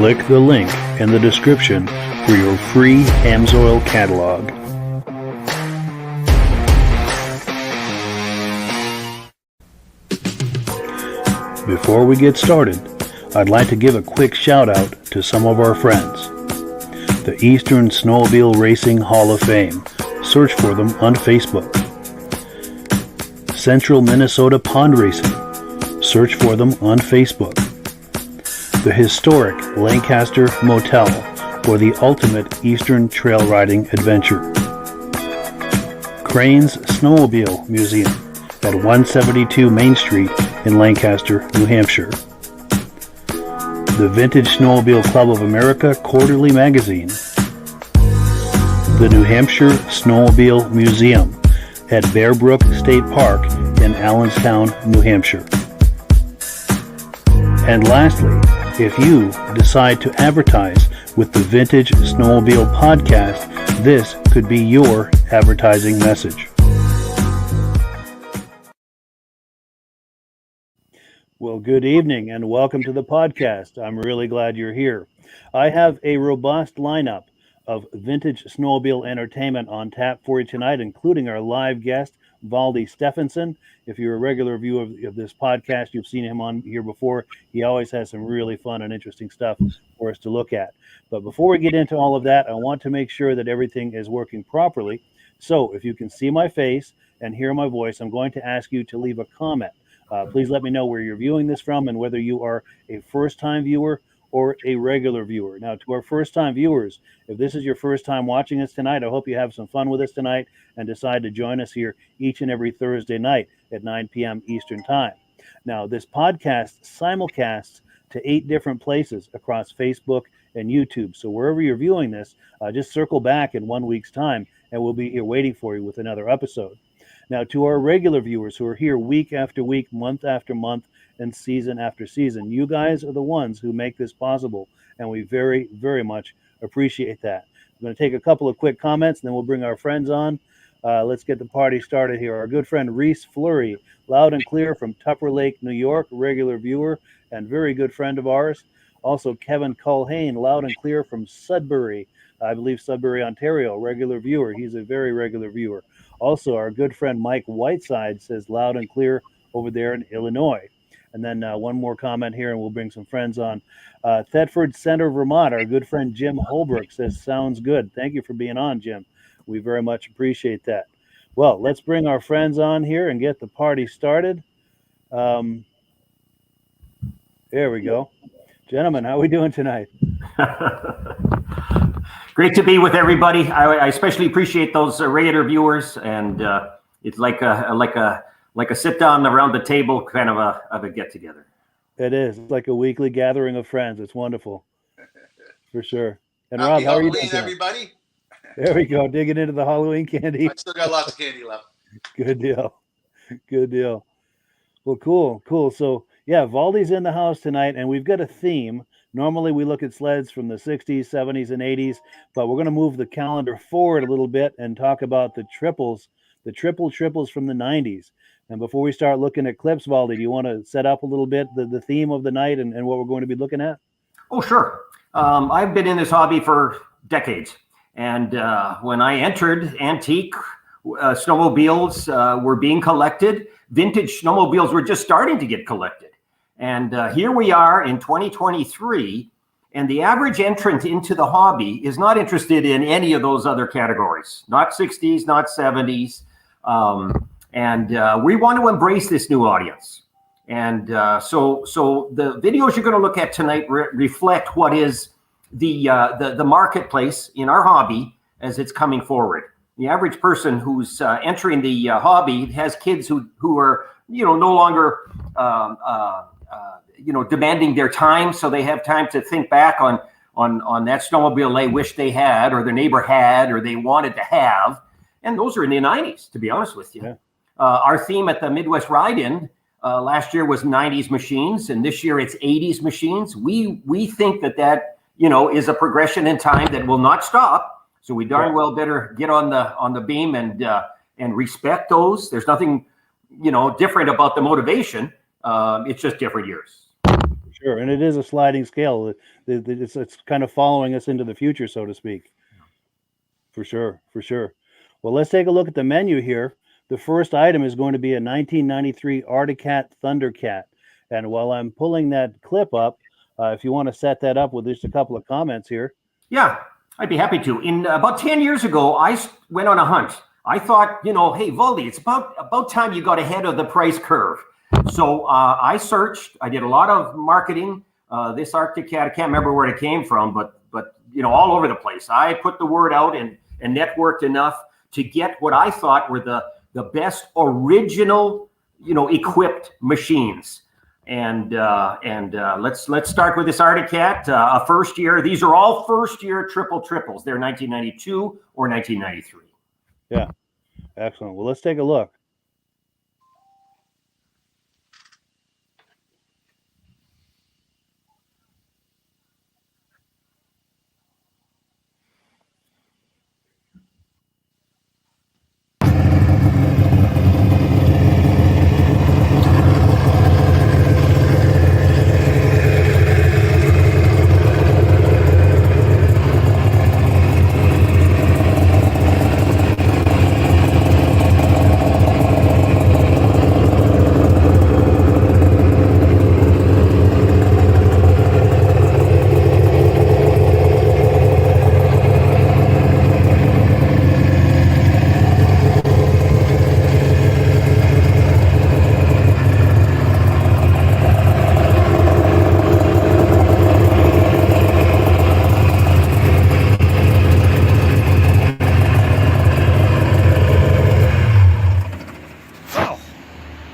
Click the link in the description for your free Amsoil catalog. Before we get started, I'd like to give a quick shout out to some of our friends. The Eastern Snowmobile Racing Hall of Fame. Search for them on Facebook. Central Minnesota Pond Racing. Search for them on Facebook. The historic Lancaster Motel for the ultimate Eastern trail riding adventure. Crane's Snowmobile Museum at 172 Main Street in Lancaster, New Hampshire. The Vintage Snowmobile Club of America Quarterly Magazine. The New Hampshire Snowmobile Museum at Bear Brook State Park in Allenstown, New Hampshire. And lastly, if you decide to advertise with the Vintage Snowmobile Podcast, this could be your advertising message. Well, good evening and welcome to the podcast. I'm really glad you're here. I have a robust lineup of vintage snowmobile entertainment on tap for you tonight, including our live guest, Valdi Stefanson. If you're a regular viewer of this podcast, you've seen him on here before. He always has some really fun and interesting stuff for us to look at. But before we get into all of that, I want to make sure that everything is working properly. So if you can see my face and hear my voice, I'm going to ask you to leave a comment. Please let me know where you're viewing this from and whether you are a first-time viewer or a regular viewer. Now, to our first-time viewers, if this is your first time watching us tonight, I hope you have some fun with us tonight and decide to join us here each and every Thursday night at 9 p.m. Eastern Time. Now, this podcast simulcasts to 8 different places across Facebook and YouTube. So wherever you're viewing this, just circle back in 1 week's time, and we'll be here waiting for you with another episode. Now, to our regular viewers who are here week after week, month after month, and season after season, you guys are the ones who make this possible, and we very, very much appreciate that. I'm going to take a couple of quick comments, and then we'll bring our friends on. Let's get the party started here. Our good friend Reese Fleury, loud and clear from Tupper Lake, New York, regular viewer and very good friend of ours. Also, Kevin Culhane, loud and clear from Sudbury, I believe Sudbury, Ontario, regular viewer. He's a very regular viewer. Also, our good friend Mike Whiteside says loud and clear over there in Illinois. And then one more comment here, and we'll bring some friends on. Thetford Center, Vermont, our good friend Jim Holbrook says, sounds good. Thank you for being on, Jim. We very much appreciate that. Well, let's bring our friends on here and get the party started. There we go. Gentlemen, how are we doing tonight? Great to be with everybody. I especially appreciate those regular viewers, and it's like a sit down around the table kind of a get together. It is. It's like a weekly gathering of friends. It's wonderful, for sure. And Rob, how are you doing, everybody? There we go, digging into the Halloween candy. I still got lots of candy left. Good deal. Good deal. Well, cool. So, yeah, Valdi's in the house tonight, and we've got a theme. Normally, we look at sleds from the 60s, 70s, and 80s, but we're going to move the calendar forward a little bit and talk about the triples, the triples from the 90s. And before we start looking at clips, Valdi, do you want to set up a little bit the theme of the night and what we're going to be looking at? Oh, sure. I've been in this hobby for decades. And when I entered, antique snowmobiles were being collected. Vintage snowmobiles were just starting to get collected. And here we are in 2023, and the average entrant into the hobby is not interested in any of those other categories, not 60s, not 70s. And we want to embrace this new audience. And so the videos you're going to look at tonight reflect what is the marketplace in our hobby as it's coming forward. The average person who's entering the hobby has kids who are no longer demanding their time, so they have time to think back on that snowmobile they wish they had, or their neighbor had, or they wanted to have. And those are in the 90s, to be honest with you. Yeah. Our theme at the Midwest Ride-In last year was 90s machines, and this year it's 80s machines. We think that is a progression in time that will not stop. So we darn well better get on the beam and respect those. There's nothing different about the motivation. It's just different years. Sure, and it is a sliding scale. It's kind of following us into the future, so to speak. For sure, for sure. Well, let's take a look at the menu here. The first item is going to be a 1993 Articat Thundercat. And while I'm pulling that clip up, if you want to set that up with just a couple of comments here. Yeah, I'd be happy to. In about 10 years ago, I went on a hunt. I thought, hey, Valdi, it's about time you got ahead of the price curve. So I searched. I did a lot of marketing. This Articat, I can't remember where it came from, but all over the place. I put the word out and networked enough to get what I thought were the best original, equipped machines. And let's start with this Articat, a first year. These are all first year triples. They're 1992 or 1993. Yeah, excellent. Well, let's take a look.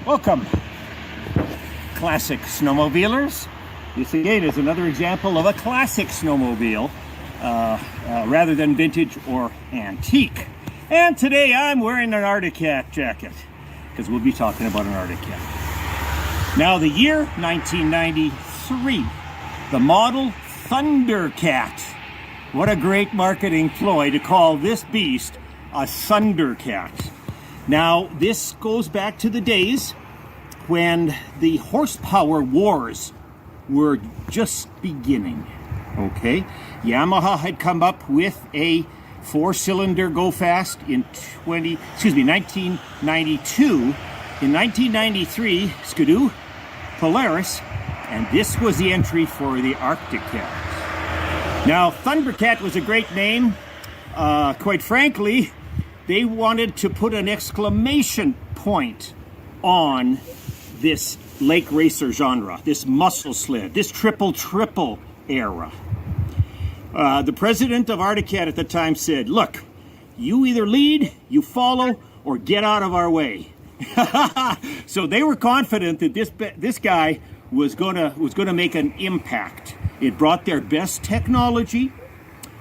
Welcome, classic snowmobilers. This again is another example of a classic snowmobile rather than vintage or antique. And today I'm wearing an Articat jacket because we'll be talking about an Articat. Now the year 1993, the model Thundercat. What a great marketing ploy to call this beast a Thundercat. Now this goes back to the days when the horsepower wars were just beginning. Okay, Yamaha had come up with a 4-cylinder go fast in 1992. In 1993, Skidoo, Polaris, and this was the entry for the Articat. Now, Thundercat was a great name. Quite frankly, they wanted to put an exclamation point on this lake racer genre, this muscle sled, this triple era. The president of Articat at the time said, look, you either lead, you follow, or get out of our way. So they were confident that this guy was gonna make an impact. It brought their best technology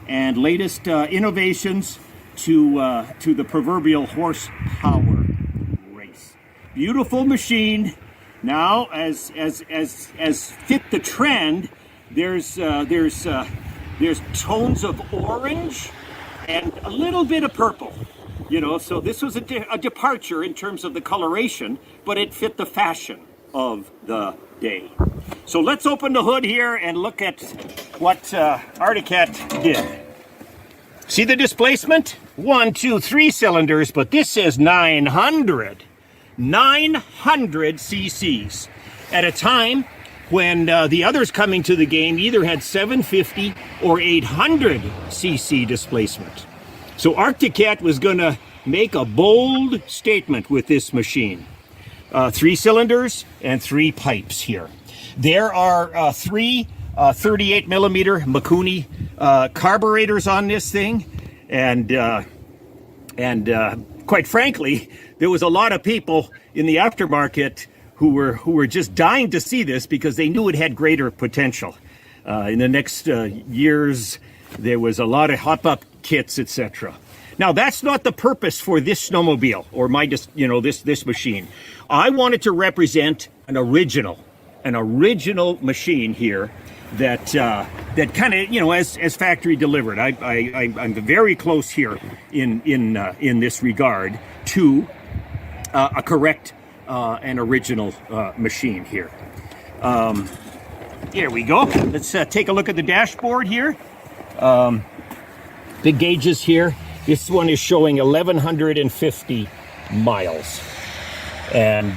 and latest innovations to the proverbial horsepower race. Beautiful machine. Now, as fit the trend, there's tones of orange and a little bit of purple. So this was a departure in terms of the coloration, but it fit the fashion of the day. So let's open the hood here and look at what Articat did. See the displacement? 1, 2, 3 cylinders, but this is 900 cc's at a time when the others coming to the game either had 750 or 800 cc displacement. So Articat was going to make a bold statement with this machine. 3 cylinders and 3 pipes here. There are 3 38 millimeter Mikuni carburetors on this thing, and quite frankly, there was a lot of people in the aftermarket who were just dying to see this because they knew it had greater potential. In the next years, there was a lot of hop-up kits, etc. Now, that's not the purpose for this snowmobile or this machine. I wanted to represent an original machine here that kind of as factory delivered. I'm very close here in this regard to a correct and original machine here. Here we go. Let's take a look at the dashboard here. Big gauges here. This one is showing 1,150 miles. And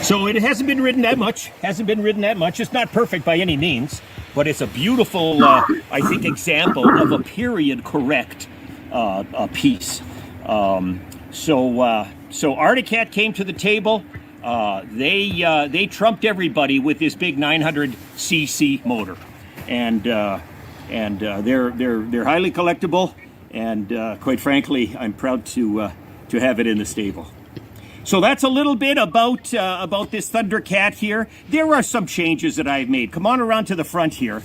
so it hasn't been ridden that much. It's not perfect by any means, but it's a beautiful, I think, example of a period correct piece. So Arctic Cat came to the table. They trumped everybody with this big 900cc motor, and they're highly collectible, and quite frankly, I'm proud to have it in the stable. So that's a little bit about this Thundercat here. There are some changes that I've made. Come on around to the front here.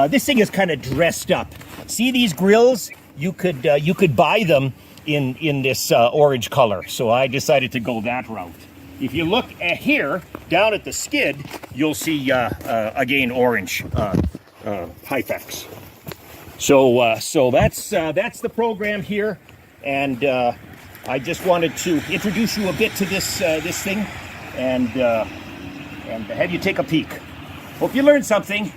This thing is kind of dressed up. See these grills? You could buy them in this orange color. So I decided to go that route. If you look at here, down at the skid, you'll see again orange Hypex. So that's the program here, and I just wanted to introduce you a bit to this thing, and have you take a peek. Hope you learned something.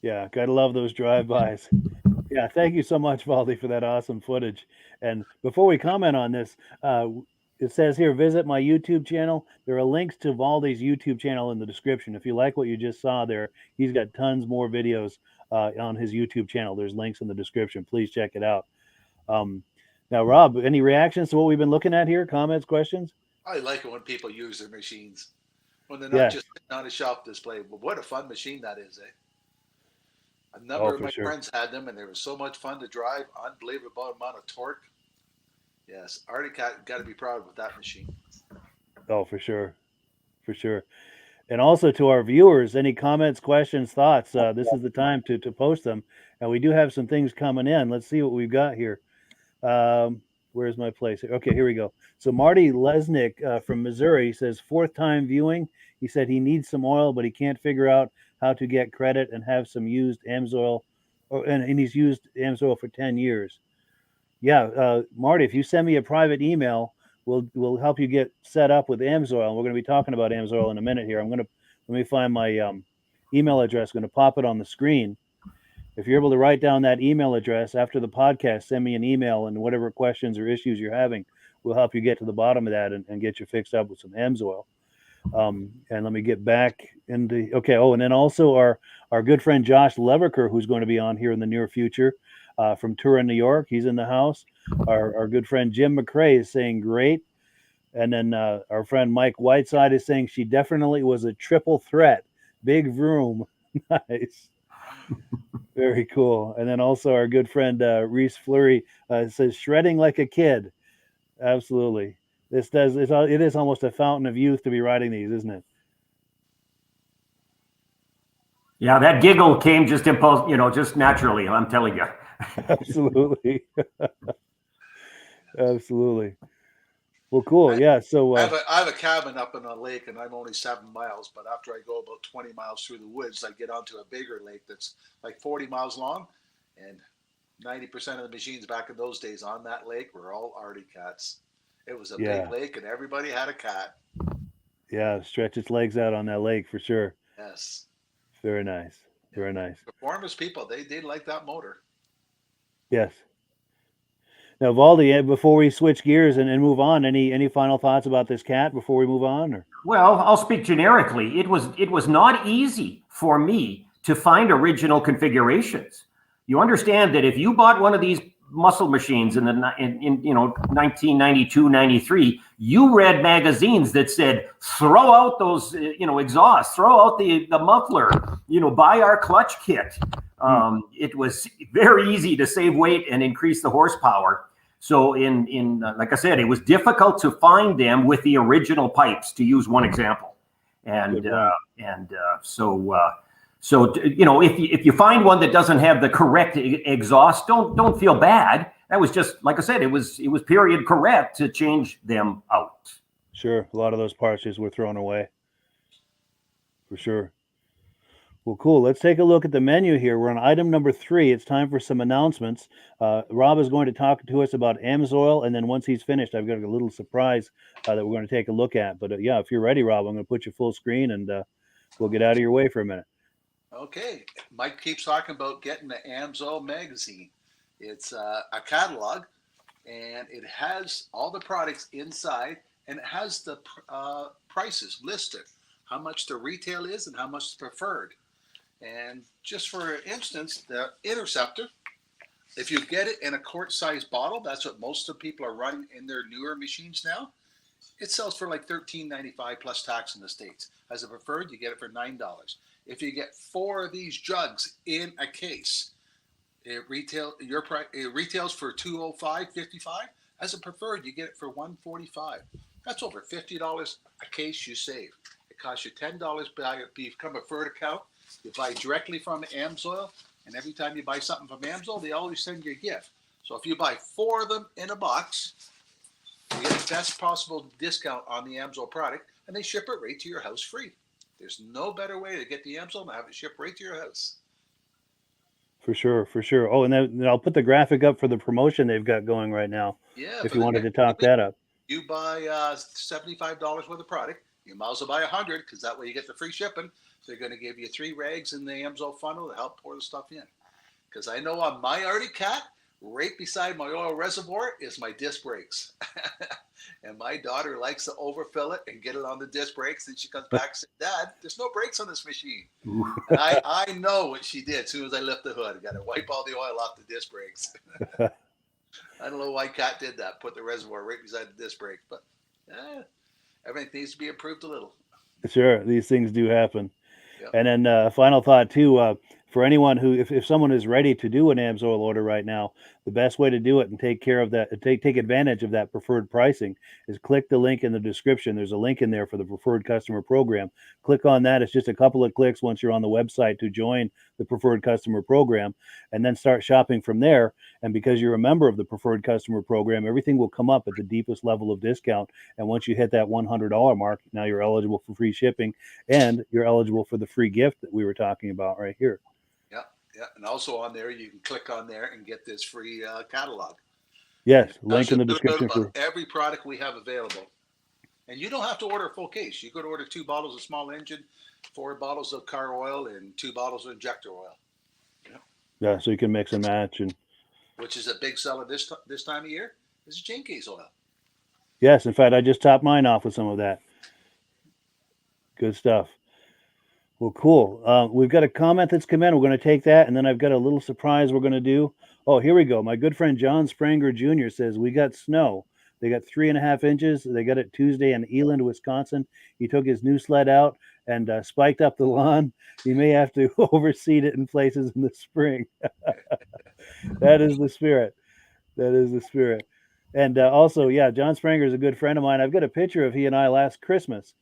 Yeah, gotta love those drive-bys. Yeah, thank you so much, Valdi, for that awesome footage. And before we comment on this, it says here, visit my YouTube channel. There are links to Valdi's YouTube channel in the description. If you like what you just saw there, he's got tons more videos on his YouTube channel. There's links in the description. Please check it out. Now, Rob, any reactions to what we've been looking at here? Comments, questions? I like it when people use their machines, when they're not just sitting on a shelf display. But what a fun machine that is, eh? A number of my friends had them, and they were so much fun to drive. Unbelievable amount of torque. Yes, Arctic Cat got to be proud with that machine. Oh, for sure. And also to our viewers, any comments, questions, thoughts, this is the time to post them. And we do have some things coming in. Let's see what we've got here. Where's my place? Okay, here we go. So Marty Lesnick from Missouri says, 4th time viewing. He said he needs some oil, but he can't figure out how to get credit and have some used AMSOIL, and he's used AMSOIL for 10 years. Yeah, Marty, if you send me a private email, we'll help you get set up with AMSOIL. And we're going to be talking about AMSOIL in a minute here. Let me find my email address. I'm going to pop it on the screen. If you're able to write down that email address after the podcast, send me an email, and whatever questions or issues you're having, we'll help you get to the bottom of that and get you fixed up with some AMSOIL. And let me get back into and then also our good friend Josh Leverker, who's going to be on here in the near future, from Turin, New York. He's in the house. Our good friend Jim McCrae is saying great, and then our friend Mike Whiteside is saying she definitely was a triple threat. Big vroom. Nice. Very cool. And then also our good friend Reese Fleury says shredding like a kid. Absolutely. It is almost a fountain of youth to be riding these, isn't it? Yeah, that giggle came just just naturally, I'm telling you. Absolutely. Absolutely. Well, cool. Yeah. So I have a cabin up in a lake, and I'm only 7 miles. But after I go about 20 miles through the woods, I get onto a bigger lake that's like 40 miles long, and 90% of the machines back in those days on that lake were all Arctic Cats. It was a big lake, and everybody had a cat. Yeah, stretch its legs out on that lake for sure. Yes. Very nice. Very nice. Performance people, they like that motor. Yes. Now, Valdi, before we switch gears and move on, any final thoughts about this cat before we move on? Or? Well, I'll speak generically. It was not easy for me to find original configurations. You understand that if you bought one of these muscle machines in 1992, 93, you read magazines that said, throw out those exhausts, throw out the muffler, buy our clutch kit. It was very easy to save weight and increase the horsepower. So like I said, it was difficult to find them with the original pipes, to use one example. So if you find one that doesn't have the correct exhaust, don't feel bad. That was just, like I said, it was period correct to change them out. Sure, a lot of those parts just were thrown away. For sure. Well, cool. Let's take a look at the menu here. We're on item number 3. It's time for some announcements. Rob is going to talk to us about AMSOIL, and then once he's finished, I've got a little surprise that we're going to take a look at. But yeah, if you're ready, Rob, I'm going to put you full screen, and we'll get out of your way for a minute. Okay. Mike keeps talking about getting the AMSOIL magazine. It's a catalog, and it has all the products inside, and it has the prices listed, how much the retail is and how much the preferred. And just for instance, the Interceptor, if you get it in a quart-sized bottle, that's what most of the people are running in their newer machines now. It sells for like $13.95 plus tax in the States. As a preferred, you get it for $9. If you get 4 of these jugs in a case, it retails for $205.55. As a preferred, you get it for $145. That's over $50 a case you save. It costs you $10 to become a preferred account. You buy directly from AMSOIL, and every time you buy something from AMSOIL, they always send you a gift. So if you buy 4 of them in a box, you get the best possible discount on the AMSOIL product, and they ship it right to your house free. There's no better way to get the AMSOIL than have it shipped right to your house. For sure, for sure. Oh, and then I'll put the graphic up for the promotion they've got going right now. Yeah. If you wanted to talk that up. You buy $75 worth of product. You might as well buy 100 because that way you get the free shipping. They're going to give you 3 rags in the AMSOIL funnel to help pour the stuff in. Because I know on my Arctic Cat, right beside my oil reservoir is my disc brakes. And my daughter likes to overfill it and get it on the disc brakes. And she comes back and says, Dad, there's no brakes on this machine. And I know what she did as soon as I lift the hood. I got to wipe all the oil off the disc brakes. I don't know why Cat did that, put the reservoir right beside the disc brake. But everything needs to be improved a little. Sure, these things do happen. Yep. And then final thought too, for anyone who, if someone is ready to do an AMSOIL order right now, the best way to do it and take care of that, take advantage of that preferred pricing is click the link in the description. There's a link in there for the preferred customer program. Click on that. It's just a couple of clicks once you're on the website to join the preferred customer program, and then start shopping from there. And because you're a member of the preferred customer program, everything will come up at the deepest level of discount. And once you hit that $100 mark, now you're eligible for free shipping, and you're eligible for the free gift that we were talking about right here. Yeah, and also on there, you can click on there and get this free catalog. Yes, link in the description for every product we have available. And you don't have to order a full case. You could order 2 bottles of small engine, 4 bottles of car oil, and 2 bottles of injector oil. Yeah, so you can mix and match. And which is a big seller this time of year, is chain case oil. Yes, in fact, I just topped mine off with some of that. Good stuff. Well, cool. We've got a comment that's come in. We're going to take that, and then I've got a little surprise we're going to do. Oh, here we go. My good friend John Spranger Jr. says, we got snow. They got 3.5 inches. They got it Tuesday in Eland, Wisconsin. He took his new sled out and spiked up the lawn. He may have to overseed it in places in the spring. That is the spirit. That is the spirit. And also, yeah, John Spranger is a good friend of mine. I've got a picture of he and I last Christmas.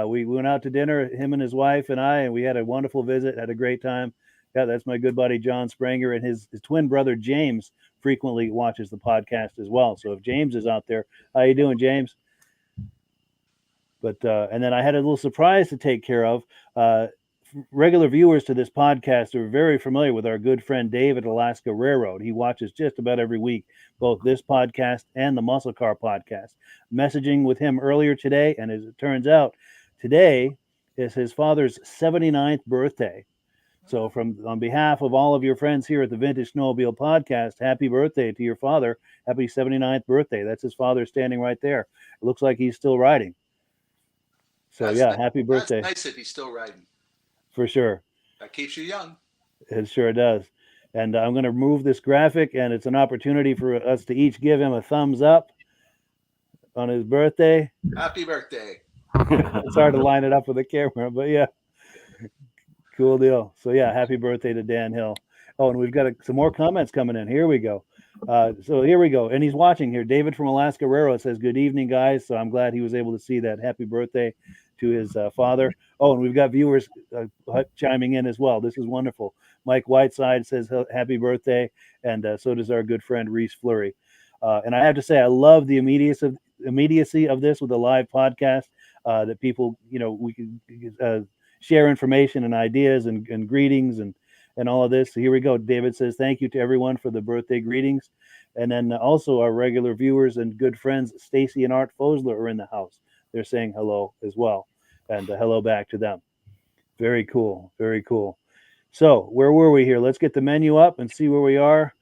We went out to dinner, him and his wife and I, and we had a wonderful visit, had a great time. Yeah, that's my good buddy, John Spranger, and his twin brother, James, frequently watches the podcast as well. So if James is out there, how you doing, James? But and then I had a little surprise to take care of. Regular viewers to this podcast are very familiar with our good friend Dave at Alaska Railroad. He watches just about every week, both this podcast and the Muscle Car podcast. Messaging with him earlier today, and as it turns out, today is his father's 79th birthday. So on behalf of all of your friends here at the Vintage Snowmobile Podcast, happy birthday to your father. Happy 79th birthday. That's his father standing right there. It looks like he's still riding. So happy birthday. That's nice if he's still riding. For sure. That keeps you young. It sure does. And I'm going to remove this graphic, and it's an opportunity for us to each give him a thumbs up on his birthday. Happy birthday. It's hard to line it up with the camera, but yeah. Cool deal. So happy birthday to Dan Hill. Oh, and we've got some more comments coming in. Here we go. So here we go. And he's watching here. David from Alaska Rero says, good evening, guys. So I'm glad he was able to see that. Happy birthday to his father. Oh, and we've got viewers chiming in as well. This is wonderful. Mike Whiteside says happy birthday. And so does our good friend Reese Fleury. And I have to say, I love the immediacy of this with a live podcast that people, we can share information and ideas and greetings and all of this. So here we go. David says, thank you to everyone for the birthday greetings. And then also our regular viewers and good friends, Stacy and Art Fosler, are in the house. They're saying hello as well. And hello back to them. Very cool. Very cool. So where were we here? Let's get the menu up and see where we are.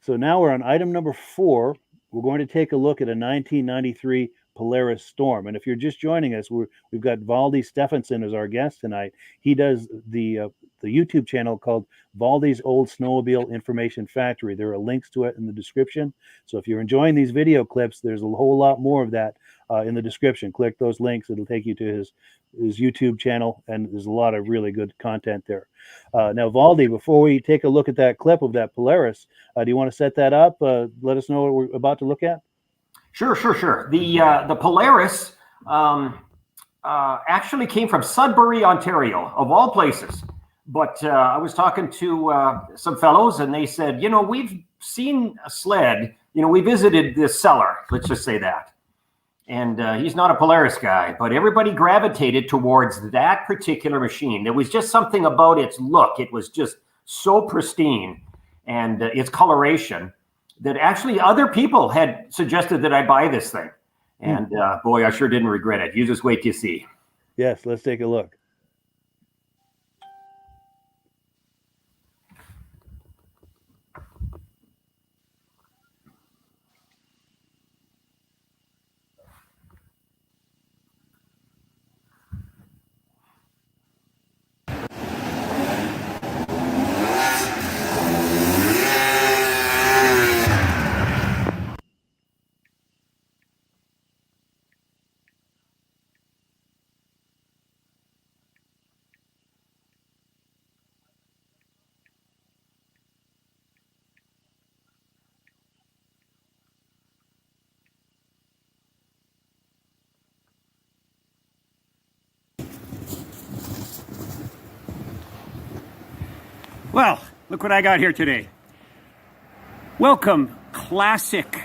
So now we're on item number 4. We're going to take a look at a 1993 Polaris Storm. And if you're just joining us, we've got Valdi Stefanson as our guest tonight. He does the YouTube channel called Valdi's Old Snowmobile Information Factory. There are links to it in the description. So if you're enjoying these video clips, there's a whole lot more of that in the description. Click those links. It'll take you to his YouTube channel, and there's a lot of really good content there. Now, Valdi, before we take a look at that clip of that Polaris, do you want to set that up? Let us know what we're about to look at. Sure. The Polaris actually came from Sudbury, Ontario, of all places. But I was talking to some fellows, and they said, we've seen a sled. We visited this seller, let's just say that. And he's not a Polaris guy, but everybody gravitated towards that particular machine. There was just something about its look. It was just so pristine, and its coloration, that actually other people had suggested that I buy this thing. And boy, I sure didn't regret it. You just wait to see. Yes, let's take a look. Well, look what I got here today. Welcome, classic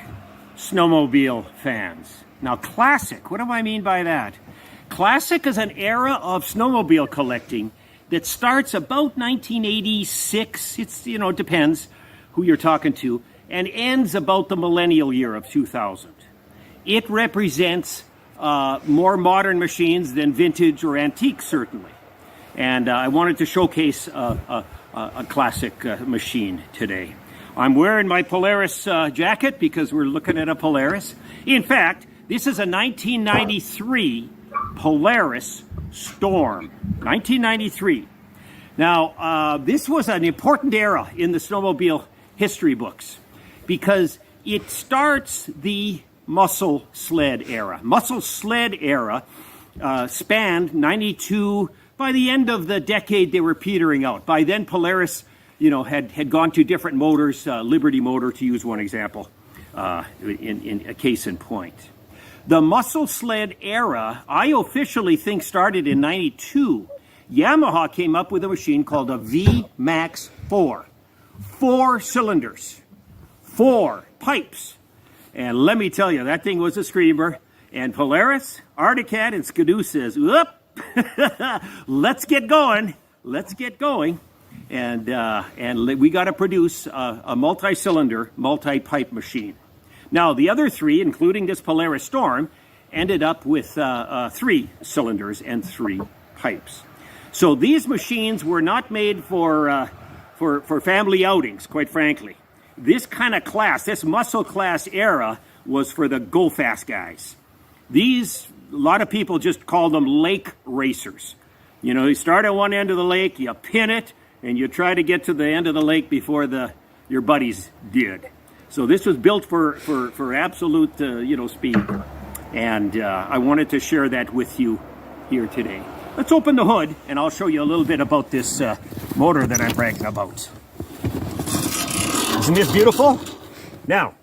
snowmobile fans. Now, classic, what do I mean by that? Classic is an era of snowmobile collecting that starts about 1986. It's, it depends who you're talking to, and ends about the millennial year of 2000. It represents more modern machines than vintage or antique, certainly. And I wanted to showcase a classic machine today. I'm wearing my Polaris jacket because we're looking at a Polaris. In fact, this is a 1993 Polaris Storm. 1993. Now, this was an important era in the snowmobile history books because it starts the muscle sled era. Muscle sled era spanned 92. By the end of the decade, they were petering out. By then, Polaris, had gone to different motors, Liberty motor, to use one example, in a case in point. The muscle sled era, I officially think, started in 92. Yamaha came up with a machine called a V-Max 4. 4 cylinders, 4 pipes. And let me tell you, that thing was a screamer. And Polaris, Arcticat, and Skidoo says, whoop, let's get going. And we got to produce a multi-cylinder, multi-pipe machine. Now, the other 3, including this Polaris Storm, ended up with 3 cylinders and 3 pipes. So these machines were not made for family outings, quite frankly. This kind of class, this muscle class era, was for the go-fast guys. These, a lot of people just call them lake racers. You know, you start at one end of the lake, you pin it, and you try to get to the end of the lake before your buddies did. So this was built for absolute, speed. And I wanted to share that with you here today. Let's open the hood, and I'll show you a little bit about this motor that I'm bragging about. Isn't this beautiful? Now,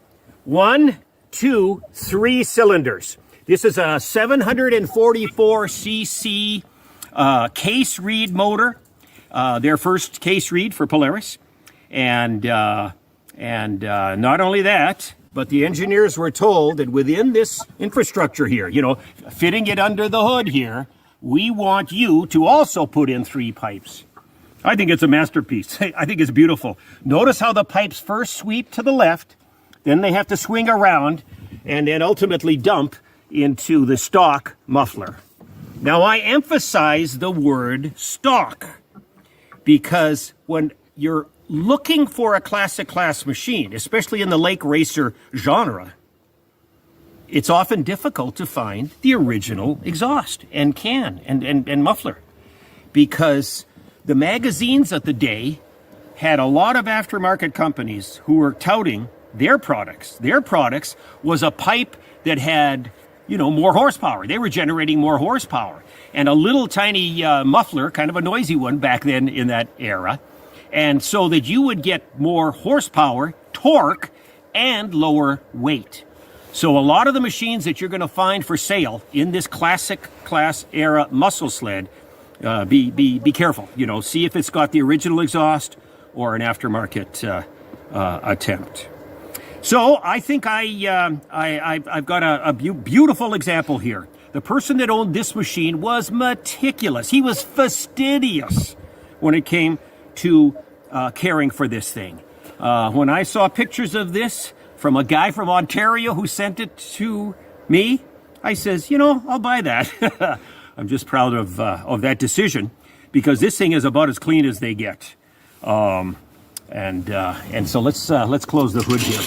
1, 2, 3 cylinders. This is a 744cc case reed motor, their first case reed for Polaris. And not only that, but the engineers were told that within this infrastructure here, fitting it under the hood here, we want you to also put in 3 pipes. I think it's a masterpiece. I think it's beautiful. Notice how the pipes first sweep to the left, then they have to swing around, and then ultimately dump into the stock muffler. Now, I emphasize the word stock because when you're looking for a classic class machine, especially in the lake racer genre, it's often difficult to find the original exhaust and can and muffler, because the magazines of the day had a lot of aftermarket companies who were touting their products. Their products was a pipe that had, more horsepower. They were generating more horsepower. And a little tiny muffler, kind of a noisy one back then in that era. And so that you would get more horsepower, torque, and lower weight. So a lot of the machines that you're going to find for sale in this classic class era muscle sled, be careful. See if it's got the original exhaust or an aftermarket attempt. So I think I've got a beautiful example here. The person that owned this machine was meticulous. He was fastidious when it came to caring for this thing. When I saw pictures of this from a guy from Ontario who sent it to me, I says, I'll buy that. I'm just proud of that decision, because this thing is about as clean as they get. And so let's close the hood here.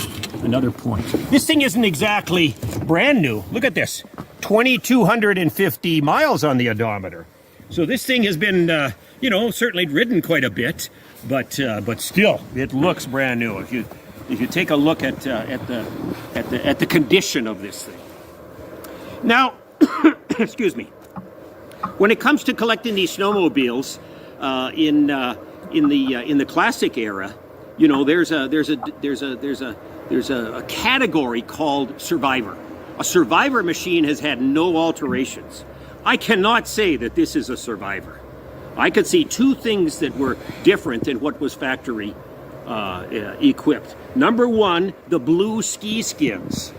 Another point. This thing isn't exactly brand new. Look at this, 2,250 miles on the odometer. So this thing has been, certainly ridden quite a bit, but still, it looks brand new. If you take a look at the condition of this thing. Now, excuse me. When it comes to collecting these snowmobiles in the classic era, there's a category called Survivor. A Survivor machine has had no alterations. I cannot say that this is a Survivor. I could see 2 things that were different than what was factory equipped. Number 1, the blue ski skins.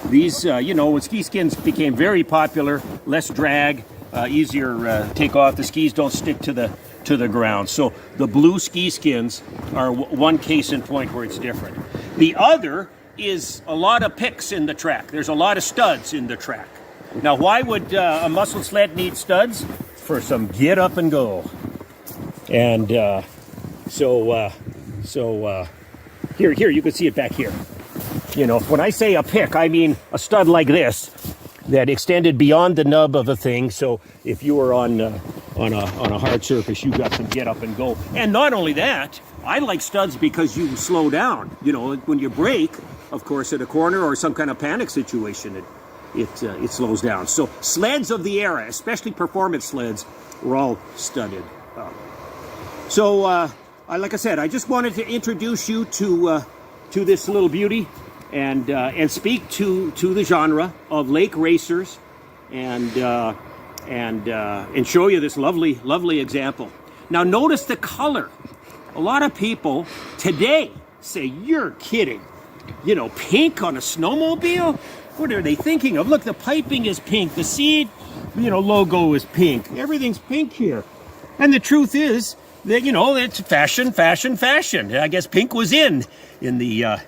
These, when ski skins became very popular, less drag, easier take off. The skis don't stick to the ground. So the blue ski skins are one case in point where it's different. The other is a lot of picks in the track. There's a lot of studs in the track. Now, why would a muscle sled need studs? For some get up and go. And so here you can see it back here. When I say a pick, I mean a stud like this that extended beyond the nub of a thing. So if you were on a hard surface, you got some get up and go. And not only that, I like studs because you slow down. When you brake, of course, at a corner or some kind of panic situation, it slows down. So sleds of the era, especially performance sleds, were all studded up. So, like I said, I just wanted to introduce you to this little beauty and speak to the genre of lake racers and show you this lovely example. Now, notice the color. A lot of people today say, "You're kidding. Pink on a snowmobile? What are they thinking of? Look, the piping is pink. The seed, logo is pink. Everything's pink here." And the truth is that, it's fashion. I guess pink was in the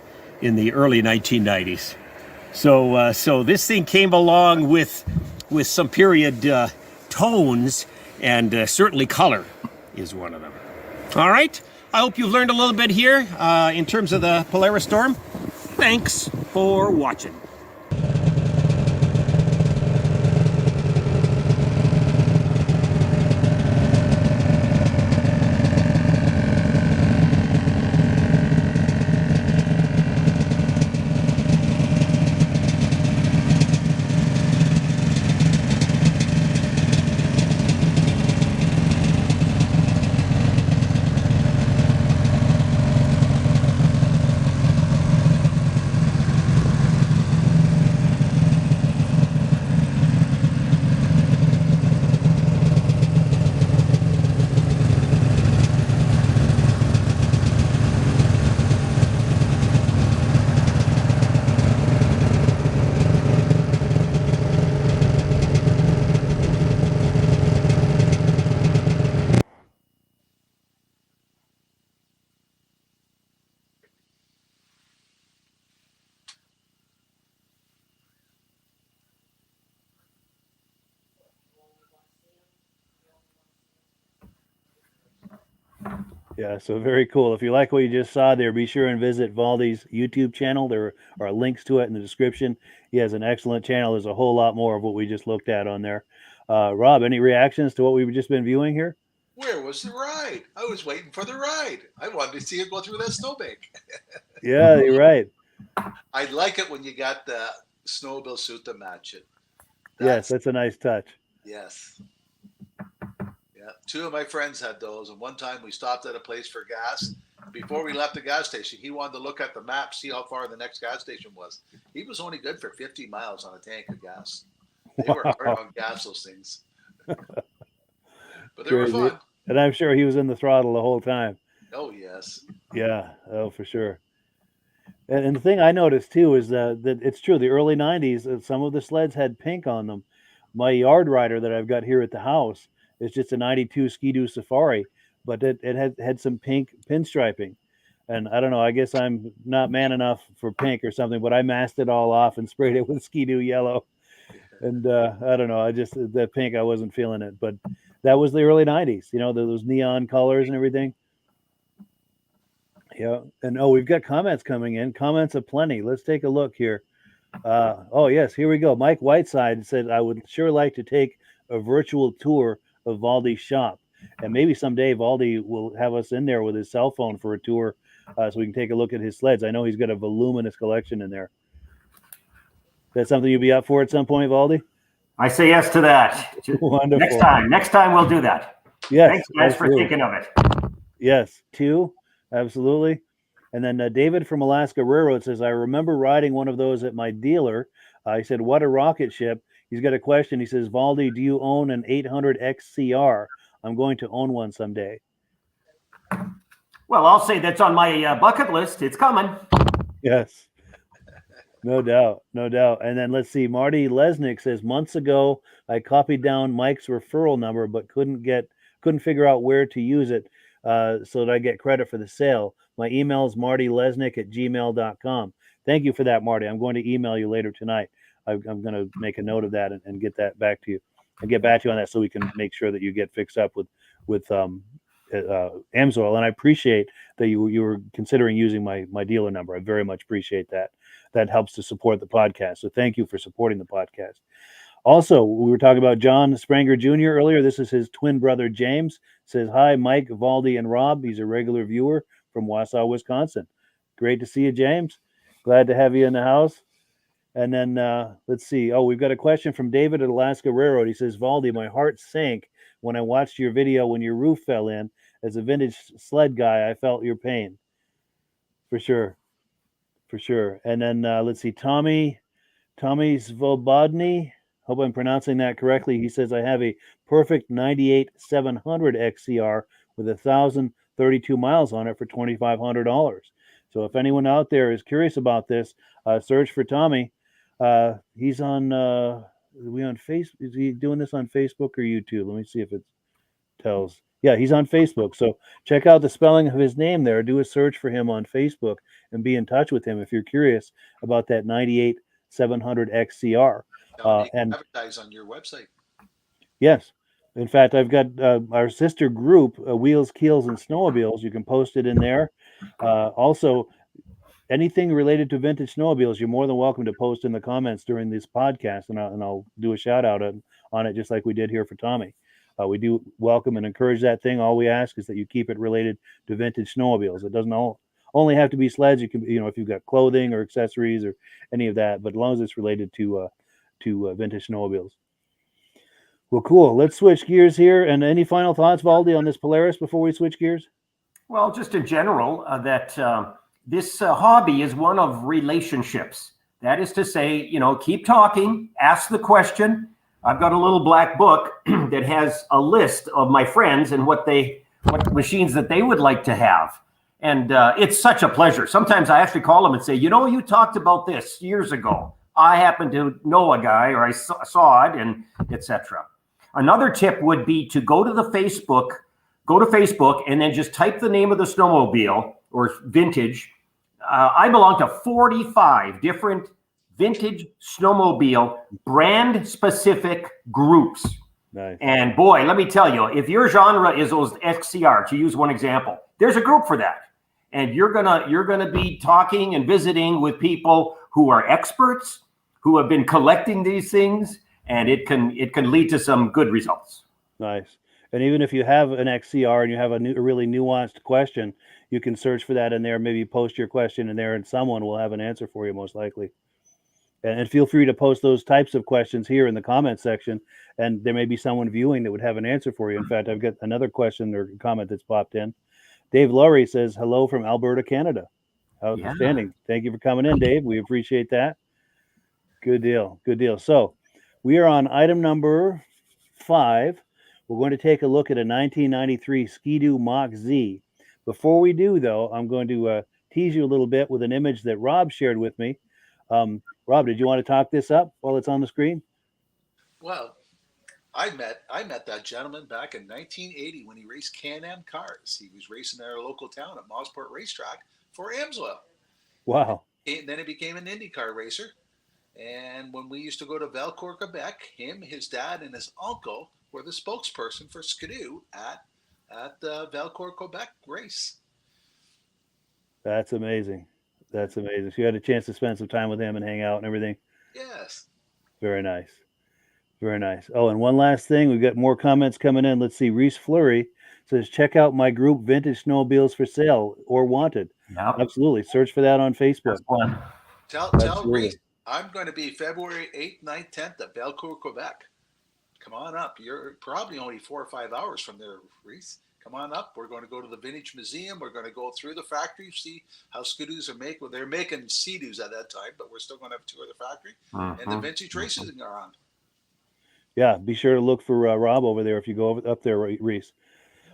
early 1990s. So this thing came along with some period tones, and certainly color is one of them. All right, I hope you've learned a little bit here in terms of the Polaris Storm. Thanks for watching. Yeah, so very cool. If you like what you just saw there, be sure and visit Valdi's YouTube channel. There are links to it in the description. He has an excellent channel. There's a whole lot more of what we just looked at on there. Rob, any reactions to what we've just been viewing here? Where was the ride? I was waiting for the ride. I wanted to see it go through that snowbank. Yeah, you're right. I like it when you got the snowmobile suit to match it. Yes, that's a nice touch. Yes. Yeah. Two of my friends had those, and one time we stopped at a place for gas. Before we left the gas station, he wanted to look at the map, see how far the next gas station was. He was only good for 50 miles on a tank of gas. They were hard on gas, those things. But they were fun. And I'm sure he was in the throttle the whole time. Oh, yes. Yeah, oh, for sure. And the thing I noticed, too, is that it's true. The early 90s, some of the sleds had pink on them. My yard rider that I've got here at the house is just a 92 Ski-Doo Safari, but it had some pink pinstriping. And I don't know, I guess I'm not man enough for pink or something, but I masked it all off and sprayed it with Ski-Doo yellow. And I don't know, the pink, I wasn't feeling it. But that was the early 90s, those neon colors and everything. Yeah. And we've got comments coming in. Comments aplenty. Let's take a look here. Yes, here we go. Mike Whiteside said, I would sure like to take a virtual tour of Valdi's shop. And maybe someday Valdi will have us in there with his cell phone for a tour so we can take a look at his sleds. I know he's got a voluminous collection in there. Is that something you'd be up for at some point, Valdi? I say yes to that. Wonderful. Next time we'll do that. Yes. Thanks, guys, for thinking of it. Yes, two. Absolutely. And then David from Alaska Railroad says, I remember riding one of those at my dealer. He said, what a rocket ship. He's got a question. He says, Valdi, do you own an 800 XCR? I'm going to own one someday. Well, I'll say that's on my bucket list. It's coming. Yes. No doubt. No doubt. And then let's see. Marty Lesnick says, months ago, I copied down Mike's referral number, but couldn't figure out where to use it so that I get credit for the sale. My email is martylesnick@gmail.com. Thank you for that, Marty. I'm going to email you later tonight. I'm going to make a note of that and get that back to you and get back to you on that so we can make sure that you get fixed up with Amsoil. And I appreciate that you were considering using my dealer number. I very much appreciate that. That helps to support the podcast. So thank you for supporting the podcast. Also, we were talking about John Spranger Jr. earlier. This is his twin brother, James. Says, hi, Mike, Valdi, and Rob. He's a regular viewer from Wausau, Wisconsin. Great to see you, James. Glad to have you in the house. And then let's see. We've got a question from David at Alaska Railroad. He says, Valdi, my heart sank when I watched your video when your roof fell in. As a vintage sled guy, I felt your pain. For sure. For sure. And then let's see. Tommy Svobodny. Hope I'm pronouncing that correctly. He says, I have a perfect 98 700 XCR with 1,032 miles on it for $2,500. So if anyone out there is curious about this, search for Tommy. He's on, we on Facebook? Is he doing this on Facebook or YouTube? Let me see if it tells. Yeah, he's on Facebook. So check out the spelling of his name there. Do a search for him on Facebook and be in touch with him if you're curious about that 98 700 XCR. And advertise on your website. Yes. In fact, I've got our sister group, Wheels, Keels, and Snowmobiles. You can post it in there. Also, anything related to vintage snowmobiles, you're more than welcome to post in the comments during this podcast, and I'll do a shout out on it, just like we did here for Tommy. We do welcome and encourage that thing. All we ask is that you keep it related to vintage snowmobiles. It doesn't only have to be sleds. You can, if you've got clothing or accessories or any of that, but as long as it's related to vintage snowmobiles. Well, cool. Let's switch gears here. And any final thoughts, Valdi, on this Polaris before we switch gears? Well, just in general, that this hobby is one of relationships. That is to say, keep talking, ask the question. I've got a little black book that has a list of my friends and what machines that they would like to have. And it's such a pleasure. Sometimes I actually call them and say, you talked about this years ago. I happen to know a guy, or I saw it, and etc. Another tip would be to go to Facebook and then just type the name of the snowmobile or vintage. I belong to 45 different vintage snowmobile brand specific groups. Nice. And boy, let me tell you, if your genre is those XCR, to use one example, there's a group for that. And you're gonna be talking and visiting with people who are experts, who have been collecting these things, and it can lead to some good results. Nice. And even if you have an XCR and you have a really nuanced question, you can search for that in there, maybe post your question in there, and someone will have an answer for you, most likely. And feel free to post those types of questions here in the comment section, and there may be someone viewing that would have an answer for you. In fact, I've got another question or comment that's popped in. Dave Laurie says, hello from Alberta, Canada. Outstanding. Yeah. Thank you for coming in, Dave. We appreciate that. Good deal. Good deal. So we are on item number 5. We're going to take a look at a 1993 Ski-Doo Mach Z. Before we do, though, I'm going to tease you a little bit with an image that Rob shared with me. Rob, did you want to talk this up while it's on the screen? Well, I met that gentleman back in 1980 when he raced Can-Am cars. He was racing in our local town at Mosport Racetrack for Amsoil. Wow. And then he became an IndyCar racer. And when we used to go to Valcourt, Quebec, him, his dad, and his uncle were the spokesperson for Ski-Doo at the Valcourt, Quebec race. That's amazing. That's amazing. So you had a chance to spend some time with him and hang out and everything? Yes. Very nice. Very nice. Oh, and one last thing. We've got more comments coming in. Let's see. Reese Fleury says, check out my group, Vintage Snowmobiles for Sale or Wanted. Yep. Absolutely. Search for that on Facebook. Tell Reese, I'm going to be February 8th, 9th, 10th at Valcourt, Quebec. Come on up. You're probably only 4 or 5 hours from there, Reese. Come on up. We're going to go to the Vintage Museum. We're going to go through the factory, see how Ski-Doos are made. Well, they're making Sea-Doos at that time, but we're still going to have a tour of the factory. And the vintage races are on. Yeah, be sure to look for Rob over there if you go up there, Reese.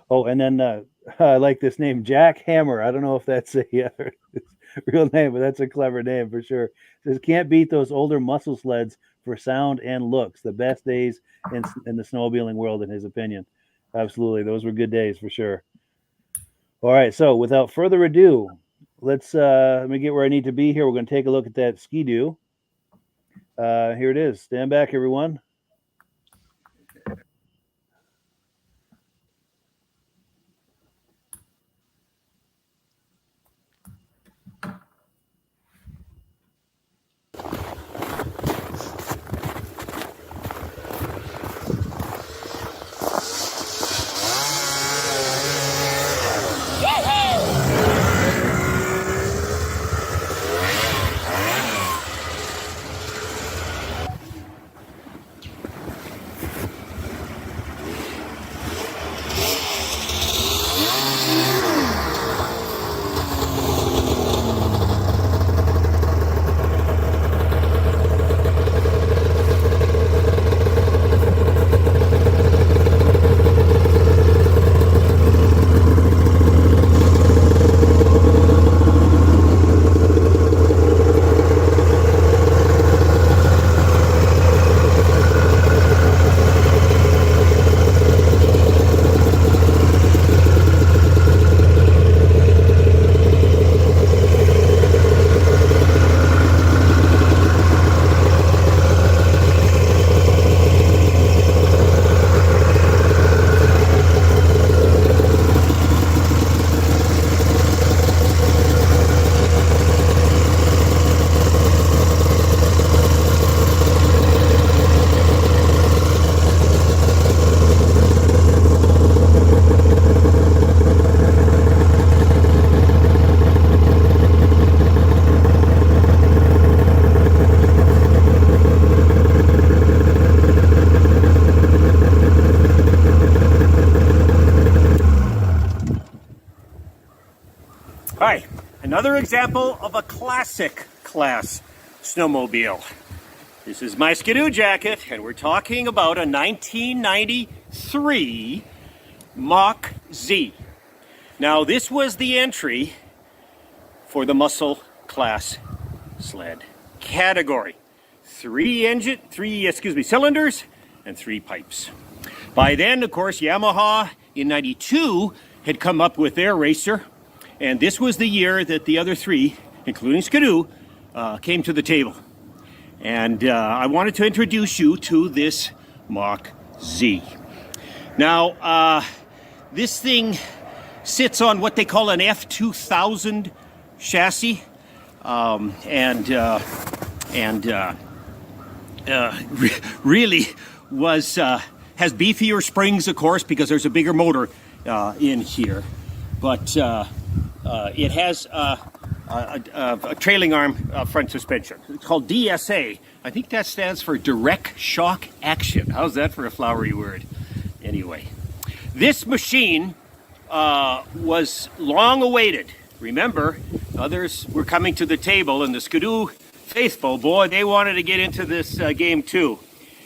Oh, and then I like this name, Jack Hammer. I don't know if that's a real name, but that's a clever name for sure. It says, can't beat those older muscle sleds for sound and looks. The best days in the snowmobiling world, in his opinion. Absolutely. Those were good days for sure. All right. So without further ado, let me get where I need to be here. We're going to take a look at that Ski-Doo. Here it is. Stand back, everyone. Hi, another example of a classic class snowmobile. This is my Skidoo jacket, and we're talking about a 1993 Mach Z. Now, this was the entry for the muscle class sled category. Three cylinders and 3 pipes. By then, of course, Yamaha in 92 had come up with their racer, and this was the year that the other 3, including Skidoo, came to the table. And I wanted to introduce you to this Mach Z. Now, this thing sits on what they call an F2000 chassis, really has beefier springs, of course, because there's a bigger motor in here. But it has a trailing arm front suspension. It's called DSA. I think that stands for direct shock action. How's that for a flowery word? Anyway, this machine was long awaited. Remember, others were coming to the table, and the Skidoo faithful, boy, they wanted to get into this game too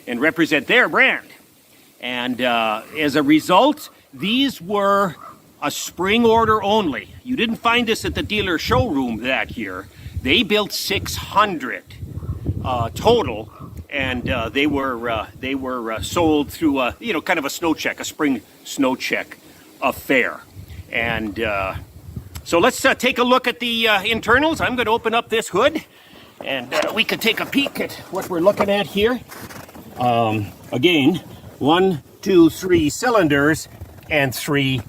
and represent their brand. And as a result, these were a spring order only. You didn't find this at the dealer showroom that year. They built 600 total, and they were sold through a kind of a snow check, a spring snow check affair. And so let's take a look at the internals. I'm going to open up this hood, and we can take a peek at what we're looking at here. Again, 1, 2, 3 cylinders and 3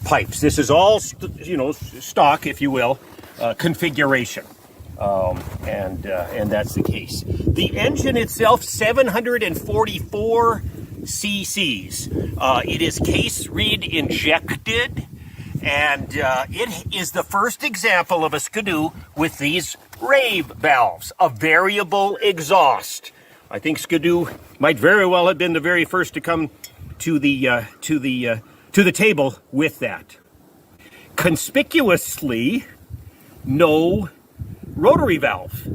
pipes. This is all, stock, if you will, configuration, and that's the case. The engine itself, 744 cc's. It is case reed injected, and it is the first example of a Skidoo with these rave valves, a variable exhaust. I think Skidoo might very well have been the very first to come to the table with that. Conspicuously, no rotary valve.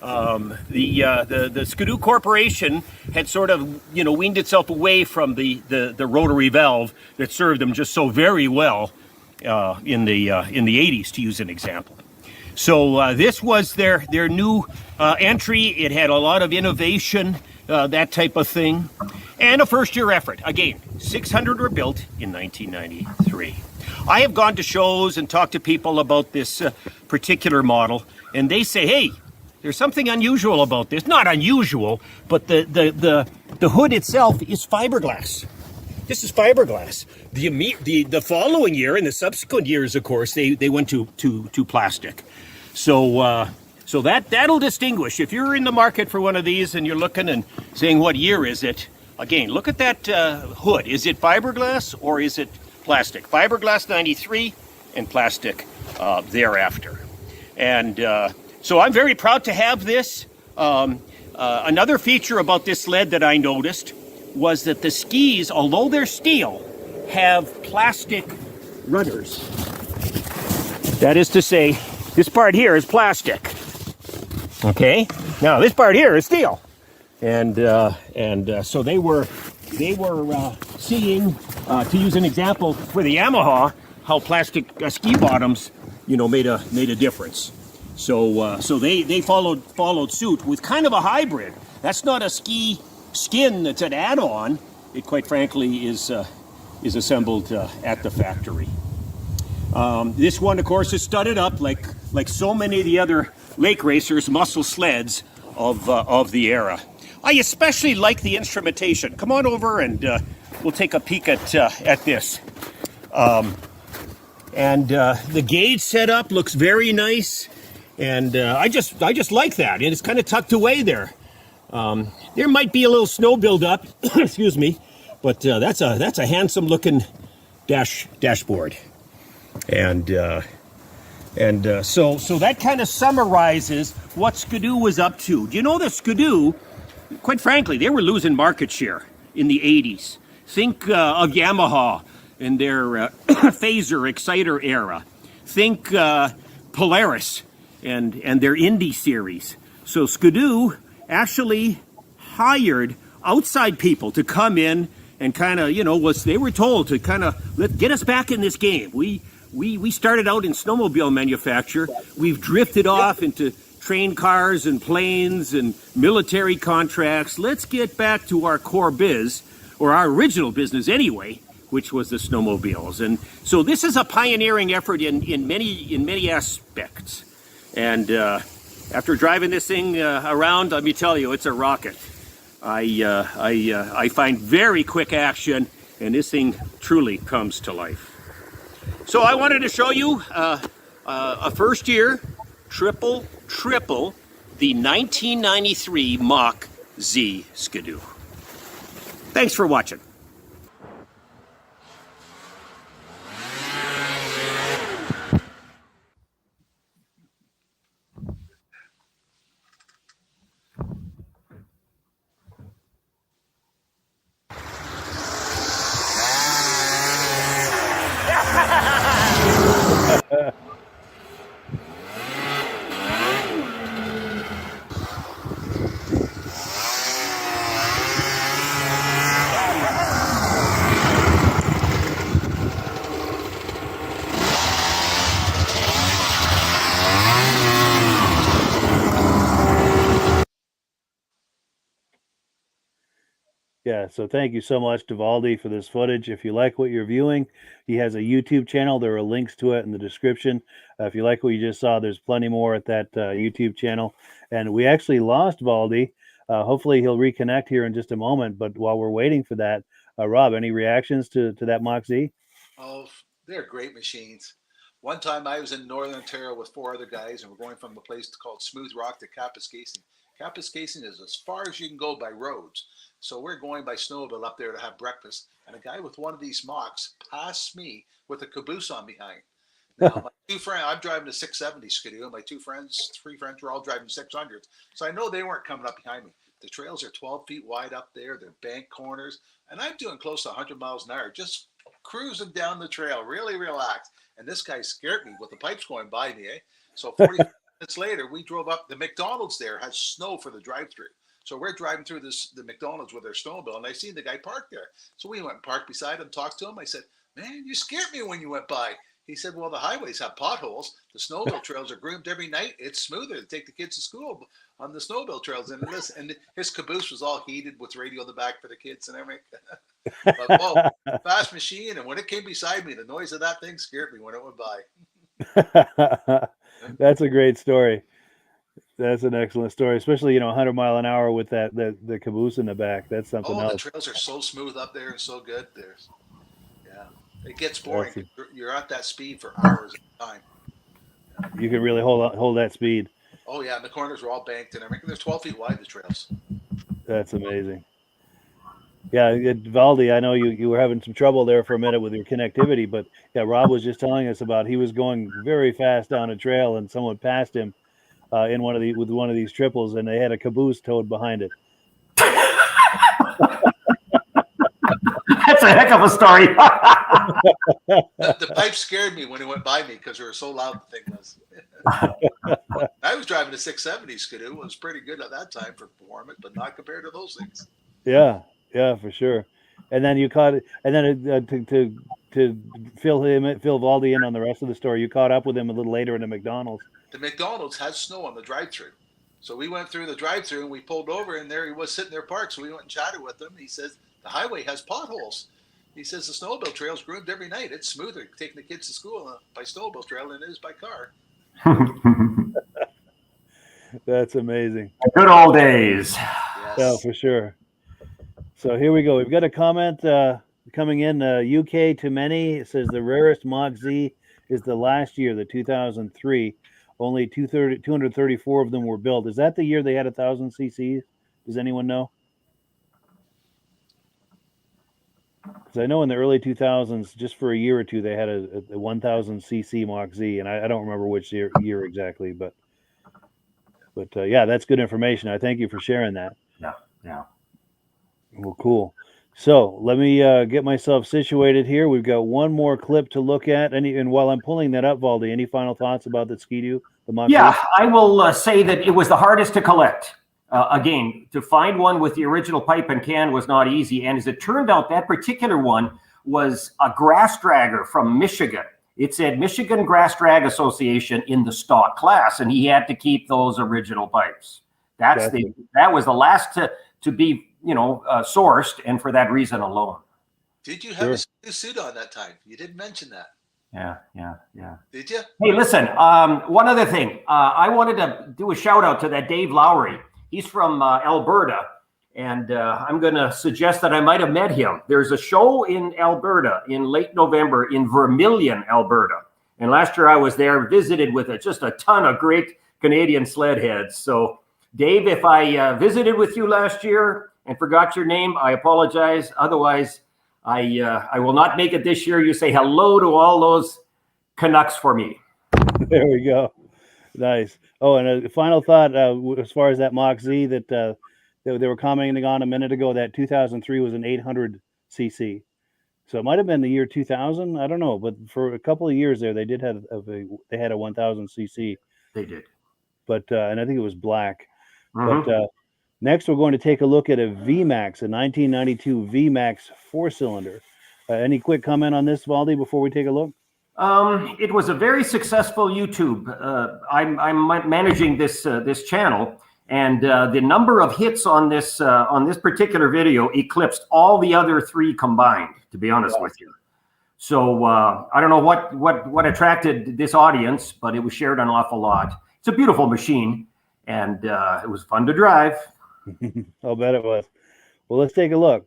The Skidoo Corporation had sort of, weaned itself away from the rotary valve that served them just so very well in the 80s, to use an example. So this was their new entry. It had a lot of innovation, that type of thing, and a first-year effort. Again, 600 were built in 1993. I have gone to shows and talked to people about this particular model, and they say, hey, there's something unusual about this. Not unusual, but the hood itself is fiberglass. This is fiberglass. The following year and the subsequent years, of course, they went to plastic. So that'll distinguish. If you're in the market for one of these and you're looking and saying, what year is it? Again, look at that hood. Is it fiberglass or is it plastic? Fiberglass 93 and plastic thereafter. And so I'm very proud to have this. Another feature about this sled that I noticed was that the skis, although they're steel, have plastic rudders. That is to say, this part here is plastic. Okay, now this part here is steel, and so they were seeing, to use an example for the Yamaha, how plastic ski bottoms, made a difference. So they followed suit with kind of a hybrid. That's not a ski skin that's an add-on. It quite frankly is assembled at the factory. This one, of course, is studded up like so many of the other lake racers, muscle sleds of the era. I especially like the instrumentation. Come on over and we'll take a peek at this. The gauge setup looks very nice, and I just like that. And it's kind of tucked away there. There might be a little snow buildup, excuse me, but that's a handsome looking dashboard. And so that kind of summarizes what Skidoo was up to. Do you know that Skidoo, quite frankly, they were losing market share in the 80s. Think of Yamaha in their Phaser Exciter era. Think Polaris and their Indy series. So Skidoo actually hired outside people to come in and kind of, they were told to kind of get us back in this game. We started out in snowmobile manufacture. We've drifted off into train cars and planes and military contracts. Let's get back to our core biz, or our original business anyway, which was the snowmobiles. And so this is a pioneering effort in many aspects. And after driving this thing around, let me tell you, it's a rocket. I find very quick action, and this thing truly comes to life. So I wanted to show you a first year triple the 1993 Mach Z Skidoo. Thanks for watching. Yeah, so thank you so much to Valdi for this footage. If you like what you're viewing, he has a YouTube channel. There are links to it in the description. If you like what you just saw, there's plenty more at that YouTube channel. And we actually lost Valdi. Hopefully he'll reconnect here in just a moment. But while we're waiting for that, Rob, any reactions to that Mach Z? Oh, they're great machines. One time I was in Northern Ontario with 4 other guys, and we're going from a place called Smooth Rock to Kapuskasing. Kapuskasing is as far as you can go by roads. So we're going by snowmobile up there to have breakfast, and a guy with one of these Machs passed me with a caboose on behind. Now, my 2 friends, I'm driving a 670 Skidoo, and my 3 friends were all driving 600s. So I know they weren't coming up behind me. The trails are 12 feet wide up there. They're bank corners, and I'm doing close to 100 miles an hour, just cruising down the trail, really relaxed. And this guy scared me with the pipes going by me, eh? So 40 minutes later, we drove up. The McDonald's there has snow for the drive-through. So we're driving through the McDonald's with our snowmobile, and I seen the guy parked there. So we went and parked beside him, talked to him. I said, "Man, you scared me when you went by." He said, "Well, the highways have potholes. The snowmobile trails are groomed every night. It's smoother to take the kids to school on the snowmobile trails." And his caboose was all heated with radio in the back for the kids and everything. But, whoa, fast machine. And when it came beside me, the noise of that thing scared me when it went by. That's a great story. That's an excellent story, especially 100 mile an hour with the caboose in the back. That's something else. The trails are so smooth up there and so good. It gets boring. You're at that speed for hours at a time. You can really hold that speed. Oh yeah, and the corners are all banked and everything. They're 12 feet wide, the trails. That's amazing. Yeah, Valdi, I know you were having some trouble there for a minute with your connectivity, but yeah, Rob was just telling us about he was going very fast down a trail and someone passed him with one of these triples, and they had a caboose towed behind it. That's a heck of a story. The pipe scared me when it went by me because they were so loud. The thing was. I was driving a 670 Skidoo. It was pretty good at that time for performance, but not compared to those things. Yeah, for sure. And then you caught it, and then to fill Valdi in on the rest of the story, you caught up with him a little later in the McDonald's. The McDonald's has snow on the drive-through. So we went through the drive-through and we pulled over, and there he was sitting there parked. So we went and chatted with him. He says, the highway has potholes. He says the snowmobile trail's groomed every night. It's smoother taking the kids to school by snowmobile trail than it is by car. That's amazing. Good old days. Yes. Yeah, for sure. So here we go. We've got a comment coming in. UK to many. It says the rarest Mach Z is the last year, the 2003. Only 234 of them were built. Is that the year they had 1,000 cc's? Does anyone know? Because I know in the early 2000s, just for a year or two, they had a 1,000 cc Mach Z, and I don't remember which year exactly, but yeah, that's good information. I thank you for sharing that. Yeah. Well, cool. So let me get myself situated here. We've got one more clip to look at. And while I'm pulling that up, Valdi, any final thoughts about the Ski-Doo, the Mach Yeah, Z? I will say that it was the hardest to collect. Again, to find one with the original pipe and can was not easy. And as it turned out, that particular one was a grass dragger from Michigan. It said Michigan Grass Drag Association in the stock class, and he had to keep those original pipes. That was the last to be sourced, and for that reason alone. Did you have a suit on that time? You didn't mention that. Yeah. Did you? Hey, listen, one other thing. I wanted to do a shout out to that Dave Lowry. He's from Alberta, and I'm going to suggest that I might have met him. There's a show in Alberta in late November in Vermilion, Alberta. And last year I was there, visited with just a ton of great Canadian sled heads. So, Dave, if I visited with you last year and forgot your name, I apologize. Otherwise, I will not make it this year. You say hello to all those Canucks for me. There we go. Nice. Oh, and a final thought as far as that Mach Z that they were commenting on a minute ago, that 2003 was an 800cc. So it might have been the year 2000. I don't know. But for a couple of years there, they did have they had a 1000cc. They did. But and I think it was black. Mm-hmm. But next, we're going to take a look at a VMAX, a 1992 VMAX 4-cylinder. Any quick comment on this, Valdi, before we take a look? It was a very successful YouTube. I'm managing this channel, and the number of hits on this particular video eclipsed all the other three combined. To be honest with you, so I don't know what attracted this audience, but it was shared an awful lot. It's a beautiful machine, and it was fun to drive. I'll bet it was. Well, let's take a look.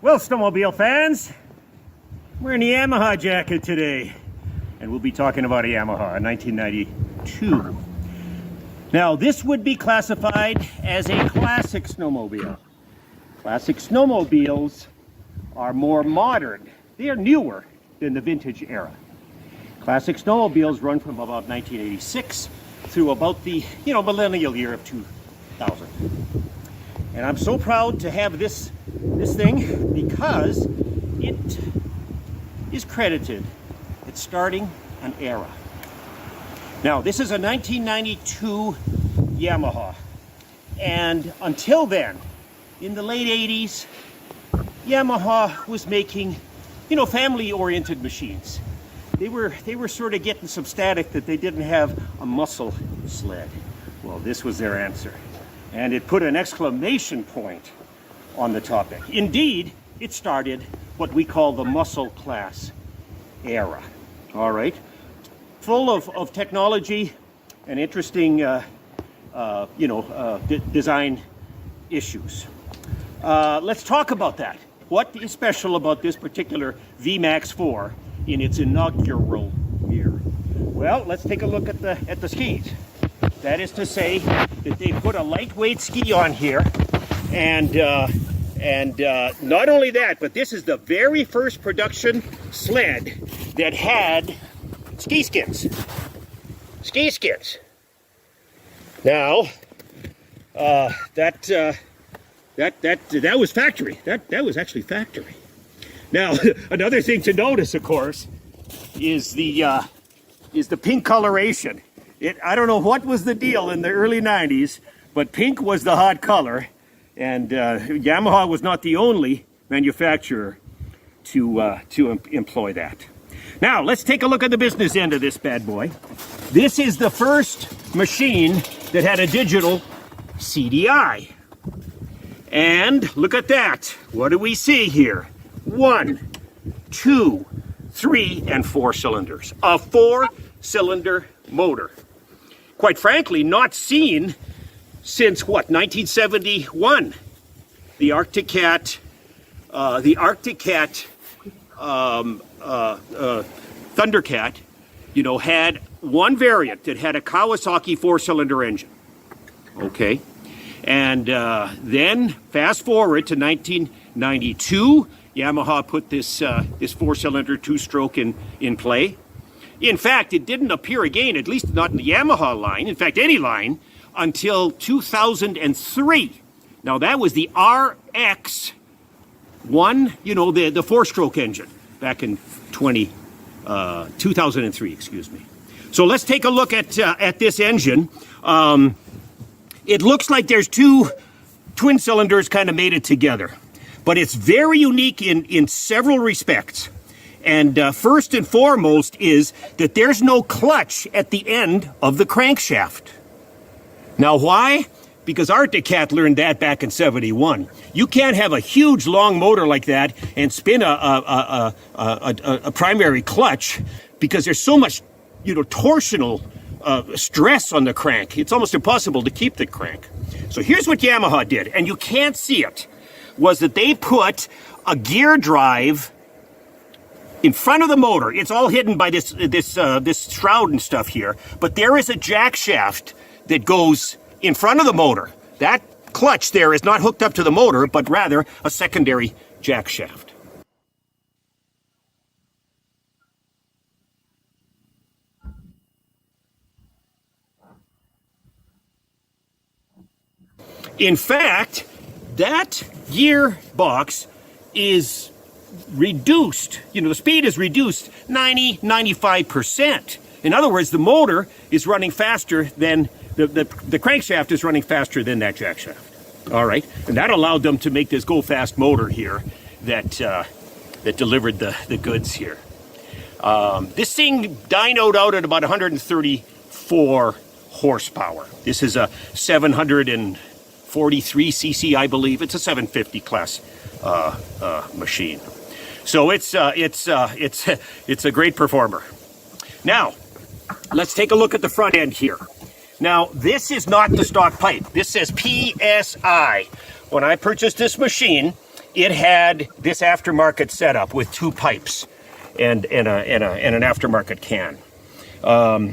Well, snowmobile fans, we're in the Yamaha jacket today, and we'll be talking about a Yamaha, a 1992. Now, this would be classified as a classic snowmobile. Classic snowmobiles are more modern. They are newer than the vintage era. Classic snowmobiles run from about 1986 through about the millennial year of 2000. And I'm so proud to have this thing because it is credited at starting an era. Now, this is a 1992 Yamaha, and until then, in the late 80s, Yamaha was making, family-oriented machines. They were sort of getting some static that they didn't have a muscle sled. Well, this was their answer, and it put an exclamation point on the topic. Indeed, it started what we call the muscle class era. All right, full of technology and interesting, design issues. Let's talk about that. What is special about this particular VMAX 4 in its inaugural year? Well, let's take a look at the skis. That is to say that they put a lightweight ski on here, and not only that, but this is the very first production sled that had ski skins. Ski skins. Now, that was factory. That was actually factory. Now, another thing to notice, of course, is the pink coloration. I don't know what was the deal in the early 90s, but pink was the hot color, and Yamaha was not the only manufacturer to employ that. Now, let's take a look at the business end of this bad boy. This is the first machine that had a digital CDI. And look at that. What do we see here? 1, 2, 3, and 4 cylinders. A 4-cylinder motor. Quite frankly, not seen since what, 1971. The Arctic Cat Thundercat, you know, had one variant that had a Kawasaki 4-cylinder engine. Okay. And then fast forward to 1992, Yamaha put this 4-cylinder 2-stroke in play. In fact, it didn't appear again, at least not in the Yamaha line, in fact, any line, until 2003. Now, that was the RX-1, you know, the 4-stroke engine back in 2003, excuse me. So let's take a look at this engine. It looks like there's 2 twin cylinders kind of mated together, but it's very unique in several respects. And first and foremost is that there's no clutch at the end of the crankshaft. Now, why? Because Arctic Cat learned that back in '71. You can't have a huge long motor like that and spin a primary clutch because there's so much, you know, torsional stress on the crank. It's almost impossible to keep the crank. So here's what Yamaha did, and you can't see it, was that they put a gear drive in front of the motor. It's all hidden by this shroud and stuff here, but there is a jack shaft that goes in front of the motor. That clutch there is not hooked up to the motor, but rather a secondary jack shaft. In fact, that gearbox is reduced, you know, the speed is reduced 95%. In other words, the motor is running faster than, the crankshaft is running faster than that jack shaft. All right, and that allowed them to make this go-fast motor here that delivered the goods here. This thing dynoed out at about 134 horsepower. This is a 743 cc, I believe. It's a 750 class machine. So it's a great performer. Now, let's take a look at the front end here. Now, this is not the stock pipe. This says PSI. When I purchased this machine, it had this aftermarket setup with 2 pipes and an aftermarket can.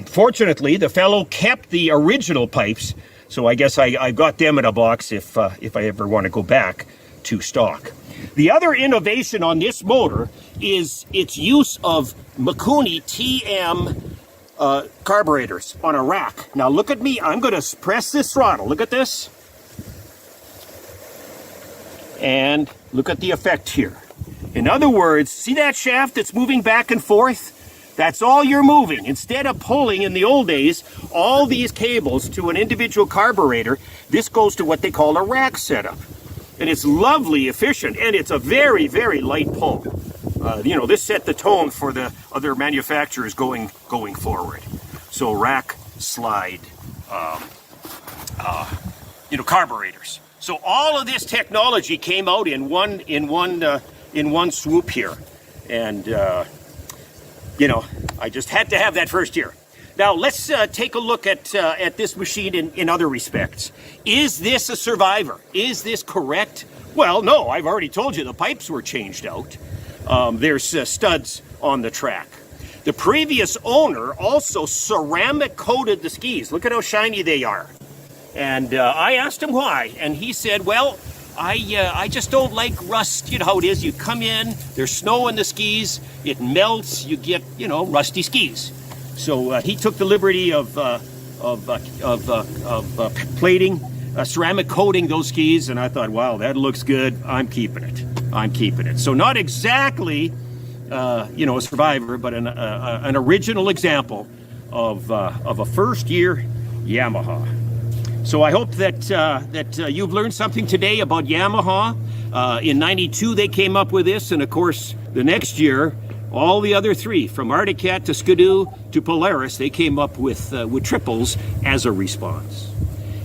Fortunately, the fellow kept the original pipes, so I guess I got them in a box if I ever want to go back to stock. The other innovation on this motor is its use of Mikuni TM carburetors on a rack. Now look at me, I'm going to press this throttle. Look at this. And look at the effect here. In other words, see that shaft that's moving back and forth? That's all you're moving. Instead of pulling in the old days all these cables to an individual carburetor, this goes to what they call a rack setup. And it's lovely, efficient, and it's a very, very light pull. You know, this set the tone for the other manufacturers going forward. So rack, slide, you know, carburetors. So all of this technology came out in one swoop here, and you know, I just had to have that first year. Now let's take a look at this machine in other respects. Is this a survivor? Is this correct? Well, no, I've already told you the pipes were changed out. There's studs on the track. The previous owner also ceramic coated the skis. Look at how shiny they are. And I asked him why, and he said, well, I just don't like rust. You know how it is. You come in, there's snow on the skis, it melts, you get, you know, rusty skis. So he took the liberty of plating, ceramic coating those skis, and I thought, wow, that looks good. I'm keeping it. I'm keeping it. So not exactly, you know, a survivor, but an original example of a first-year Yamaha. So I hope that you've learned something today about Yamaha. In '92 they came up with this, and of course the next year, all the other three, from Arctic Cat to Skidoo to Polaris, they came up with triples as a response.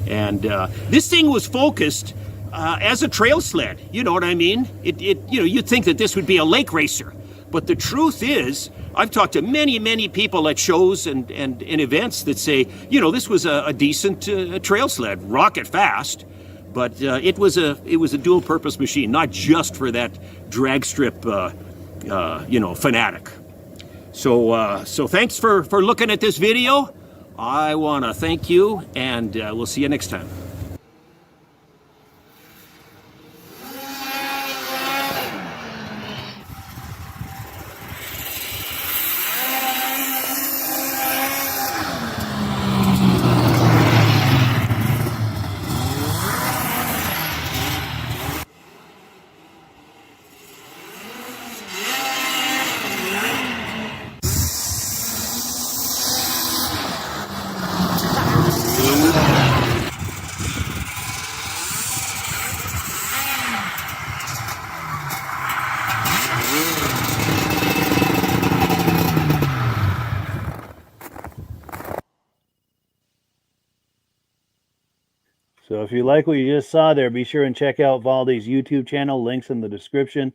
And this thing was focused as a trail sled. You know what I mean? You'd think that this would be a lake racer, but the truth is, I've talked to many people at shows and events that say, this was a decent trail sled, rocket fast, but it was a dual purpose machine, not just for that drag strip, fanatic. So thanks for looking at this video. I want to thank you, and we'll see you next time. So if you like what you just saw there, be sure and check out Valdi's YouTube channel. Links in the description.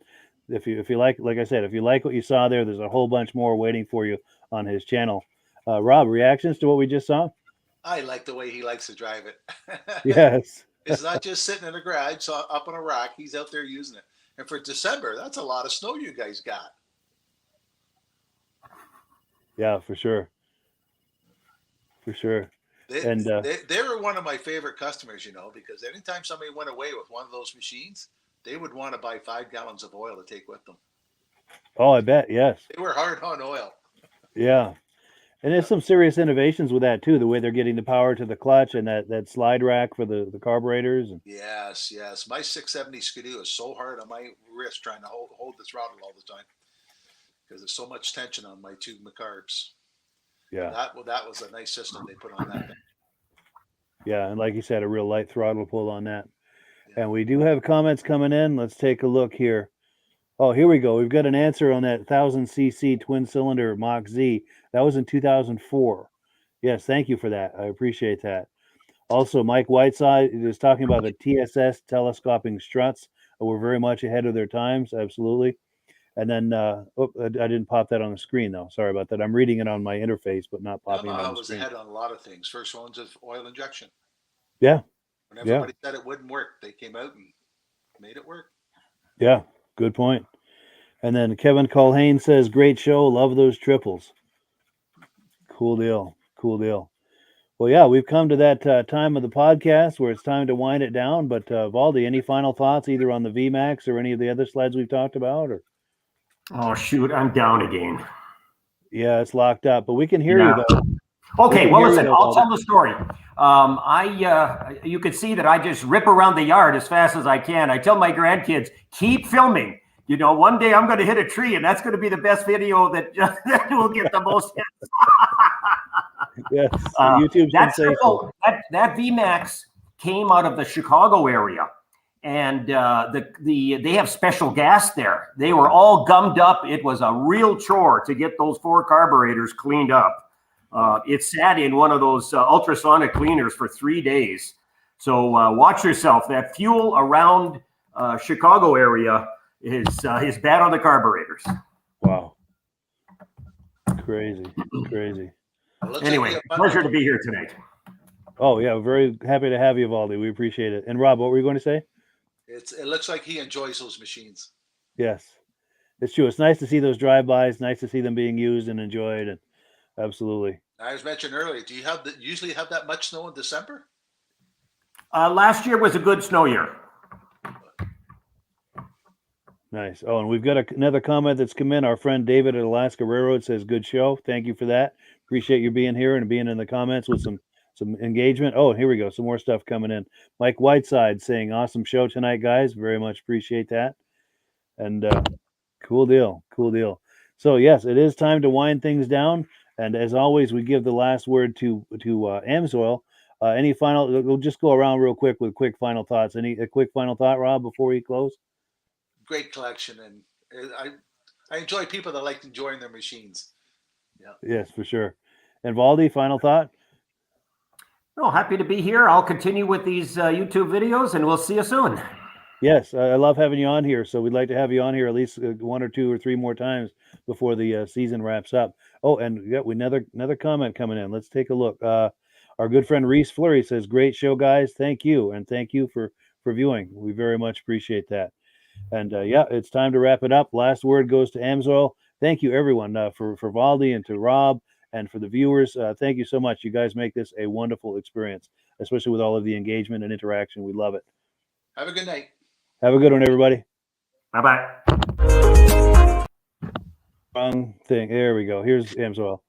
If you like I said, if you like what you saw there, there's a whole bunch more waiting for you on his channel. Rob, reactions to what we just saw? I like the way he likes to drive it. Yes. It's not just sitting in a garage, so up on a rack. He's out there using it. And for December, that's a lot of snow you guys got. Yeah, for sure. For sure. They were one of my favorite customers, because anytime somebody went away with one of those machines, they would want to buy 5 gallons of oil to take with them. Oh, I bet. Yes. They were hard on oil. Yeah. And there's some serious innovations with that too, the way they're getting the power to the clutch and that slide rack for the carburetors. Yes. My 670 Skidoo is so hard on my wrist trying to hold the throttle all the time because there's so much tension on my 2 McCarbs. Yeah. That was a nice system they put on that thing. Yeah, and like you said, a real light throttle pull on that. Yeah. And we do have comments coming in. Let's take a look here. Oh, here we go. We've got an answer on that 1000cc twin cylinder Mach Z. That was in 2004. Yes, thank you for that. I appreciate that. Also, Mike Whiteside is talking about the TSS telescoping struts. We're very much ahead of their times. Absolutely. And then, I didn't pop that on the screen, though. Sorry about that. I'm reading it on my interface, but not popping it on the screen. I was ahead on a lot of things. First ones of oil injection. Yeah. When everybody said it wouldn't work, they came out and made it work. Yeah, good point. And then Kevin Colhane says, great show. Love those triples. Cool deal. Well, yeah, we've come to that time of the podcast where it's time to wind it down. But Valdi, any final thoughts either on the VMAX or any of the other sleds we've talked about? Or oh, shoot, I'm down again. Yeah, it's locked up, but we can hear you though. Okay, well, listen, I'll tell the story. You could see that I just rip around the yard as fast as I can. I tell my grandkids, keep filming. One day I'm going to hit a tree, and that's going to be the best video that will get the most hits. Yes, YouTube's sensational. That VMAX came out of the Chicago area, and they have special gas there. They were all gummed up. It was a real chore to get those 4 carburetors cleaned up. It sat in one of those ultrasonic cleaners for 3 days. So watch yourself. That fuel around Chicago area is bad on the carburetors. Wow. Crazy. Well, anyway, pleasure to be here tonight. Oh, yeah. Very happy to have you, Valdi. We appreciate it. And Rob, what were you going to say? It looks like he enjoys those machines. Yes, it's true. It's nice to see those drive-bys. Nice to see them being used and enjoyed. And absolutely. I was mentioned earlier. Do you usually have that much snow in December? Last year was a good snow year. Nice. Oh, and we've got another comment that's come in. Our friend David at Alaska Railroad says, good show. Thank you for that. Appreciate you being here and being in the comments with some engagement. Oh, here we go. Some more stuff coming in. Mike Whiteside saying, awesome show tonight, guys. Very much appreciate that. And cool deal. So, yes, it is time to wind things down. And as always, we give the last word to AMSOIL. Any final? We'll just go around real quick with quick final thoughts. A quick final thought, Rob, before we close? Great collection, and I enjoy people that like enjoying their machines. Yeah. Yes, for sure. And Valdi, final thought? Oh, happy to be here. I'll continue with these YouTube videos, and we'll see you soon. Yes, I love having you on here. So we'd like to have you on here at least 1 or 2 or 3 more times before the season wraps up. Oh, and we got another comment coming in. Let's take a look. Our good friend Reese Fleury says, "Great show, guys. Thank you, and thank you for viewing. We very much appreciate that." And yeah, it's time to wrap it up. Last word goes to Amsoil. Thank you, everyone, for Valdi and to Rob and for the viewers. Thank you so much. You guys make this a wonderful experience, especially with all of the engagement and interaction. We love it. Have a good night. Have a good one, everybody. Bye-bye. Wrong thing. There we go. Here's Amsoil.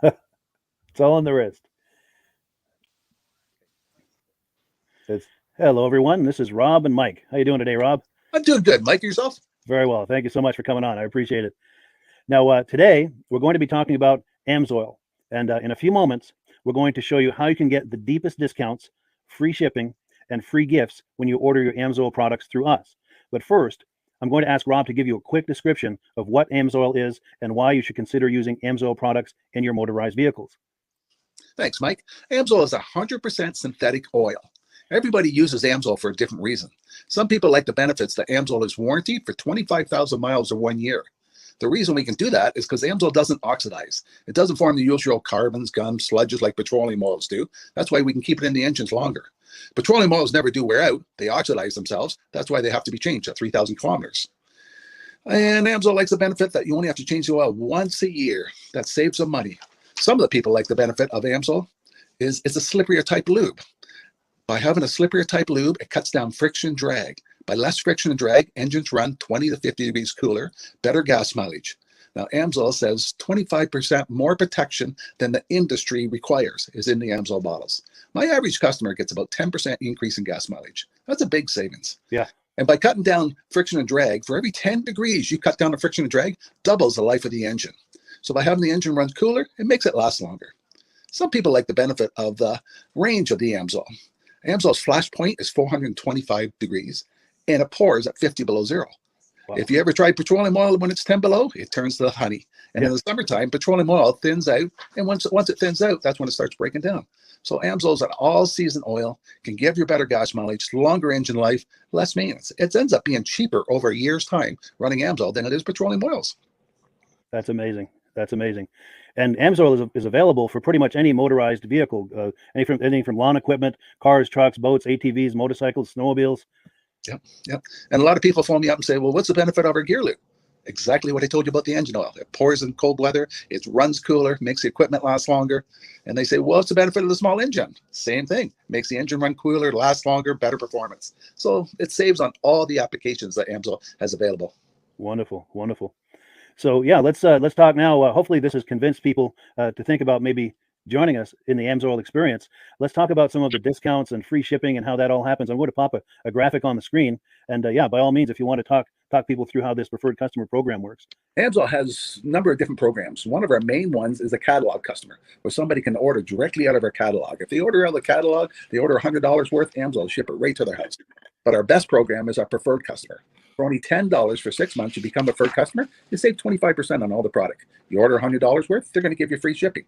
It's all on the wrist. Hello, everyone. This is Rob and Mike. How you doing today, Rob? I'm doing good. Mike, yourself? Very well. Thank you so much for coming on. I appreciate it. Now, today, we're going to be talking about Amsoil. And in a few moments, we're going to show you how you can get the deepest discounts, free shipping, and free gifts when you order your Amsoil products through us. But first, I'm going to ask Rob to give you a quick description of what Amsoil is and why you should consider using Amsoil products in your motorized vehicles. Thanks, Mike. Amsoil is 100% synthetic oil. Everybody uses Amsoil for a different reason. Some people like the benefits that Amsoil is warranted for 25,000 miles or 1 year. The reason we can do that is because Amsoil doesn't oxidize. It doesn't form the usual carbons, gums, sludges like petroleum oils do. That's why we can keep it in the engines longer. Petroleum oils never do wear out. They oxidize themselves. That's why they have to be changed at 3,000 kilometers. And Amsoil likes the benefit that you only have to change the oil once a year. That saves them money. Some of the people like the benefit of Amsoil is it's a slipperier type lube. By having a slipperier type lube, it cuts down friction and drag. By less friction and drag, engines run 20 to 50 degrees cooler, better gas mileage. Now, Amsoil says 25% more protection than the industry requires is in the Amsoil bottles. My average customer gets about 10% increase in gas mileage. That's a big savings. Yeah. And by cutting down friction and drag, for every 10 degrees you cut down the friction and drag, doubles the life of the engine. So by having the engine run cooler, it makes it last longer. Some people like the benefit of the range of the Amsoil. Amsoil's flash point is 425 degrees, and it pours at 50 below zero. Wow. If you ever tried petroleum oil when it's 10 below, it turns to honey. And in the summertime, petroleum oil thins out, and once it thins out, that's when it starts breaking down. So Amsoil's an all-season oil, can give you better gas mileage, longer engine life, less maintenance. It ends up being cheaper over a year's time running Amsoil than it is petroleum oils. That's amazing. That's amazing. And Amsoil is available for pretty much any motorized vehicle, anything from lawn equipment, cars, trucks, boats, ATVs, motorcycles, snowmobiles. Yep. And a lot of people phone me up and say, well, what's the benefit of our gear lube? Exactly what I told you about the engine oil. It pours in cold weather, it runs cooler, makes the equipment last longer. And they say, well, what's the benefit of the small engine? Same thing. Makes the engine run cooler, last longer, better performance. So it saves on all the applications that Amsoil has available. Wonderful, wonderful. So yeah, let's talk now. Hopefully this has convinced people to think about maybe joining us in the Amsoil experience. Let's talk about some of the discounts and free shipping and how that all happens. I'm going to pop a graphic on the screen. And yeah, by all means, if you want to talk people through how this preferred customer program works. Amsoil has a number of different programs. One of our main ones is a catalog customer, where somebody can order directly out of our catalog. If they order out of the catalog, they order $100 worth, Amsoil will ship it right to their house. But our best program is our preferred customer. For only $10 for 6 months, you become a preferred customer, you save 25% on all the product. You order $100 worth, they're going to give you free shipping.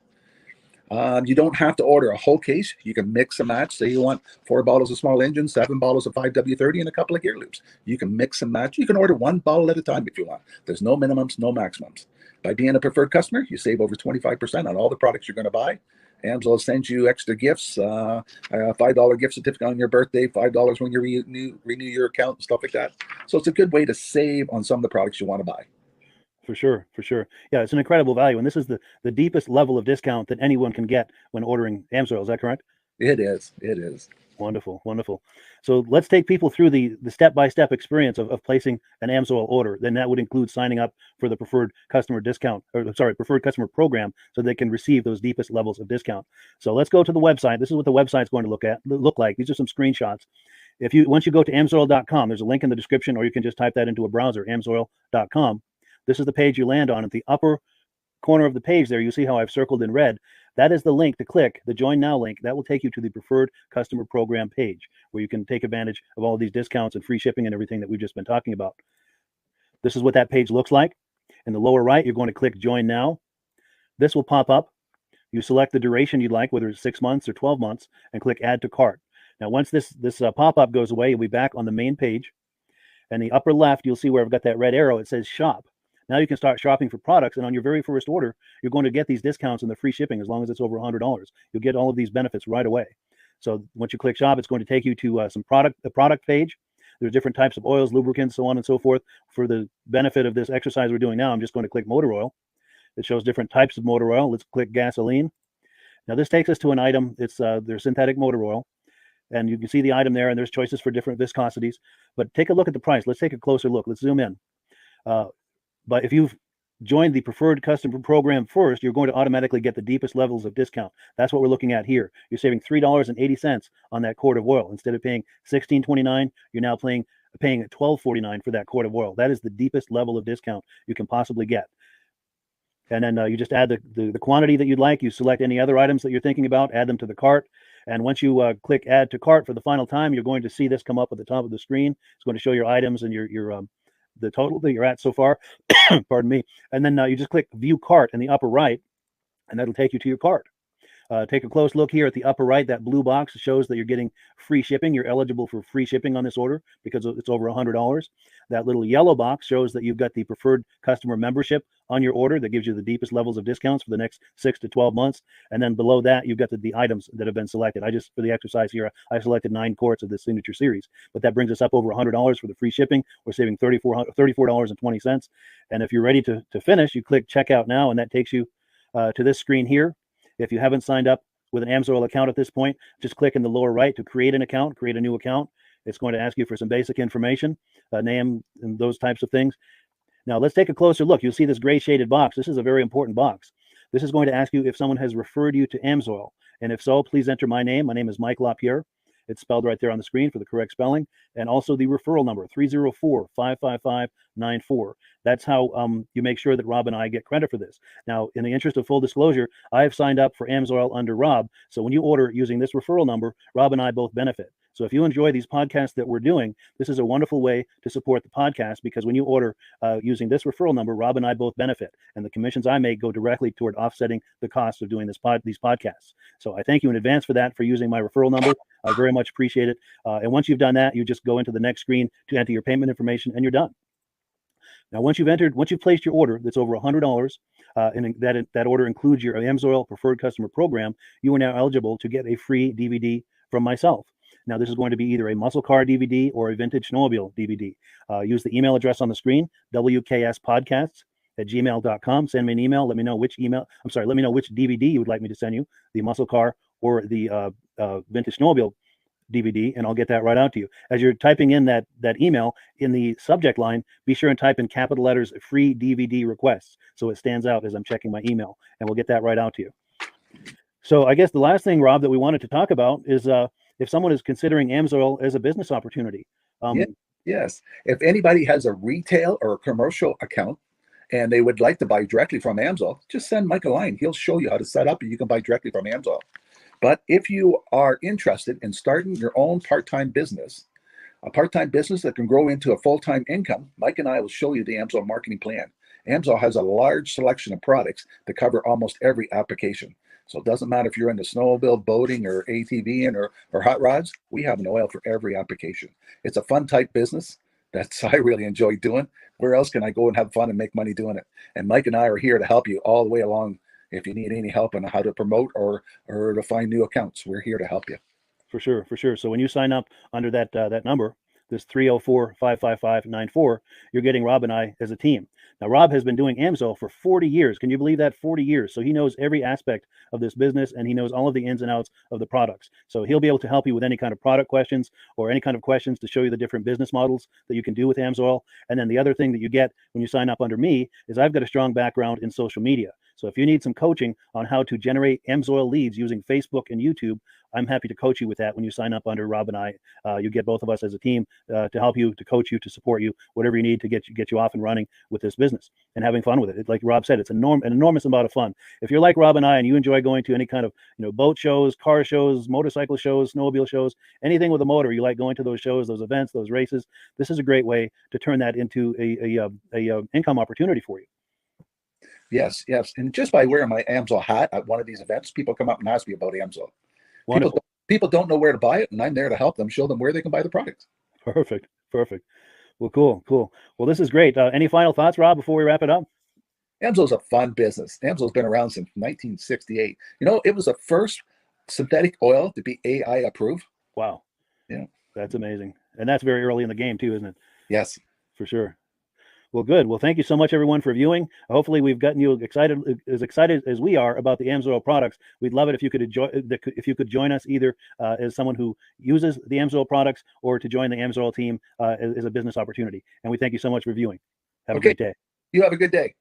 You don't have to order a whole case. You can mix and match. Say you want 4 bottles of small engine, 7 bottles of 5W30, and a couple of gear loops. You can mix and match. You can order 1 bottle at a time if you want. There's no minimums, no maximums. By being a preferred customer, you save over 25% on all the products you're going to buy. Amsoil sends you extra gifts, a $5 gift certificate on your birthday, $5 when you renew your account, and stuff like that. So it's a good way to save on some of the products you want to buy. For sure. Yeah, it's an incredible value. And this is the deepest level of discount that anyone can get when ordering Amsoil. Is that correct? It is. Wonderful. So let's take people through the step-by-step experience of placing an Amsoil order. Then that would include signing up for the preferred customer preferred customer program, so they can receive those deepest levels of discount. So let's go to the website. This is what the website's going to look like. These are some screenshots. Once you go to amsoil.com, there's a link in the description, or you can just type that into a browser, amsoil.com. This is the page you land on. At the upper corner of the page there, you see how I've circled in red. That is the link to click, the Join Now link. That will take you to the Preferred Customer Program page, where you can take advantage of all these discounts and free shipping and everything that we've just been talking about. This is what that page looks like. In the lower right, you're going to click Join Now. This will pop up. You select the duration you'd like, whether it's 6 months or 12 months, and click Add to Cart. Now, once this pop-up goes away, you'll be back on the main page. And the upper left, you'll see where I've got that red arrow. It says Shop. Now you can start shopping for products, and on your very first order, you're going to get these discounts and the free shipping as long as it's over $100. You'll get all of these benefits right away. So once you click Shop, it's going to take you to the product page. There's different types of oils, lubricants, so on and so forth. For the benefit of this exercise we're doing now, I'm just going to click motor oil. It shows different types of motor oil. Let's click gasoline. Now this takes us to an item. It's their synthetic motor oil. And you can see the item there, and there's choices for different viscosities. But take a look at the price. Let's take a closer look. Let's zoom in. But if you've joined the Preferred Customer Program first, you're going to automatically get the deepest levels of discount. That's what we're looking at here. You're saving $3.80 on that quart of oil. Instead of paying $16.29, you're now paying $12.49 for that quart of oil. That is the deepest level of discount you can possibly get. And then you just add the quantity that you'd like. You select any other items that you're thinking about, add them to the cart. And once you click Add to Cart for the final time, you're going to see this come up at the top of the screen. It's going to show your items and your the total that you're at so far. Pardon me. And then you just click View Cart in the upper right, and that'll take you to your cart. Take a close look here at the upper right. That blue box shows that you're getting free shipping. You're eligible for free shipping on this order because it's over $100. That little yellow box shows that you've got the preferred customer membership on your order that gives you the deepest levels of discounts for the next 6 to 12 months. And then below that, you've got the items that have been selected. For the exercise here, I selected 9 quarts of the signature series, but that brings us up over $100 for the free shipping. We're saving $34.20. And if you're ready to finish, you click Checkout Now, and that takes you to this screen here. If you haven't signed up with an AMSOIL account at this point, just click in the lower right to create an account, create a new account. It's going to ask you for some basic information, name and those types of things. Now let's take a closer look. You'll see this gray shaded box. This is a very important box. This is going to ask you if someone has referred you to AMSOIL. And if so, please enter my name. My name is Mike LaPierre. It's spelled right there on the screen for the correct spelling. And also the referral number, 304-555-94. That's how you make sure that Rob and I get credit for this. Now, in the interest of full disclosure, I have signed up for AMSOIL under Rob. So when you order using this referral number, Rob and I both benefit. So if you enjoy these podcasts that we're doing, this is a wonderful way to support the podcast, because when you order using this referral number, Rob and I both benefit. And the commissions I make go directly toward offsetting the cost of doing these podcasts. So I thank you in advance for that, for using my referral number. I very much appreciate it. And once you've done that, you just go into the next screen to enter your payment information, and you're done. Now, once you've placed your order that's over $100, and that order includes your AMSOIL Preferred Customer Program, you are now eligible to get a free DVD from myself. Now, this is going to be either a muscle car DVD or a vintage snowmobile DVD. Use the email address on the screen, wkspodcasts@gmail.com. Send me an email. Let me know which DVD you would like me to send you, the muscle car or the vintage snowmobile DVD, and I'll get that right out to you. As you're typing in that email, in the subject line, be sure and type in capital letters, free DVD requests, so it stands out as I'm checking my email, and we'll get that right out to you. So I guess the last thing, Rob, that we wanted to talk about is if someone is considering AMSOIL as a business opportunity. Yes. If anybody has a retail or a commercial account and they would like to buy directly from AMSOIL, just send Mike a line. He'll show you how to set up, and you can buy directly from AMSOIL. But if you are interested in starting your own part-time business, a part-time business that can grow into a full-time income, Mike and I will show you the AMSOIL marketing plan. AMSOIL has a large selection of products that cover almost every application. So it doesn't matter if you're into snowmobile, boating, or ATVing, or hot rods. We have an oil for every application. It's a fun type business. I really enjoy doing. Where else can I go and have fun and make money doing it? And Mike and I are here to help you all the way along. If you need any help on how to promote or to find new accounts, we're here to help you. For sure. So when you sign up under that number, this 304-555-94, you're getting Rob and I as a team. Now, Rob has been doing AMSOIL for 40 years. Can you believe that? 40 years. So he knows every aspect of this business, and he knows all of the ins and outs of the products. So he'll be able to help you with any kind of product questions or any kind of questions to show you the different business models that you can do with AMSOIL. And then the other thing that you get when you sign up under me is I've got a strong background in social media. So if you need some coaching on how to generate AMSOIL leads using Facebook and YouTube, I'm happy to coach you with that when you sign up under Rob and I. You get both of us as a team to help you, to coach you, to support you, whatever you need to get you off and running with this business and having fun with it. Like Rob said, it's an enormous amount of fun. If you're like Rob and I, and you enjoy going to any kind of boat shows, car shows, motorcycle shows, snowmobile shows, anything with a motor, you like going to those shows, those events, those races. This is a great way to turn that into a income opportunity for you. Yes. And just by wearing my AMSOIL hat at one of these events, people come up and ask me about AMSOIL. People don't know where to buy it, and I'm there to help them, show them where they can buy the product. Perfect. Well, cool. Well, this is great. Any final thoughts, Rob, before we wrap it up? AMSOIL's a fun business. AMSOIL's been around since 1968. It was the first synthetic oil to be AI approved. Wow. Yeah. That's amazing. And that's very early in the game too, isn't it? Yes. For sure. Well, good. Well, thank you so much, everyone, for viewing. Hopefully, we've gotten you excited as we are about the AMSOIL products. We'd love it if you could join us either as someone who uses the AMSOIL products or to join the AMSOIL team as a business opportunity. And we thank you so much for viewing. Have a great day. You have a good day.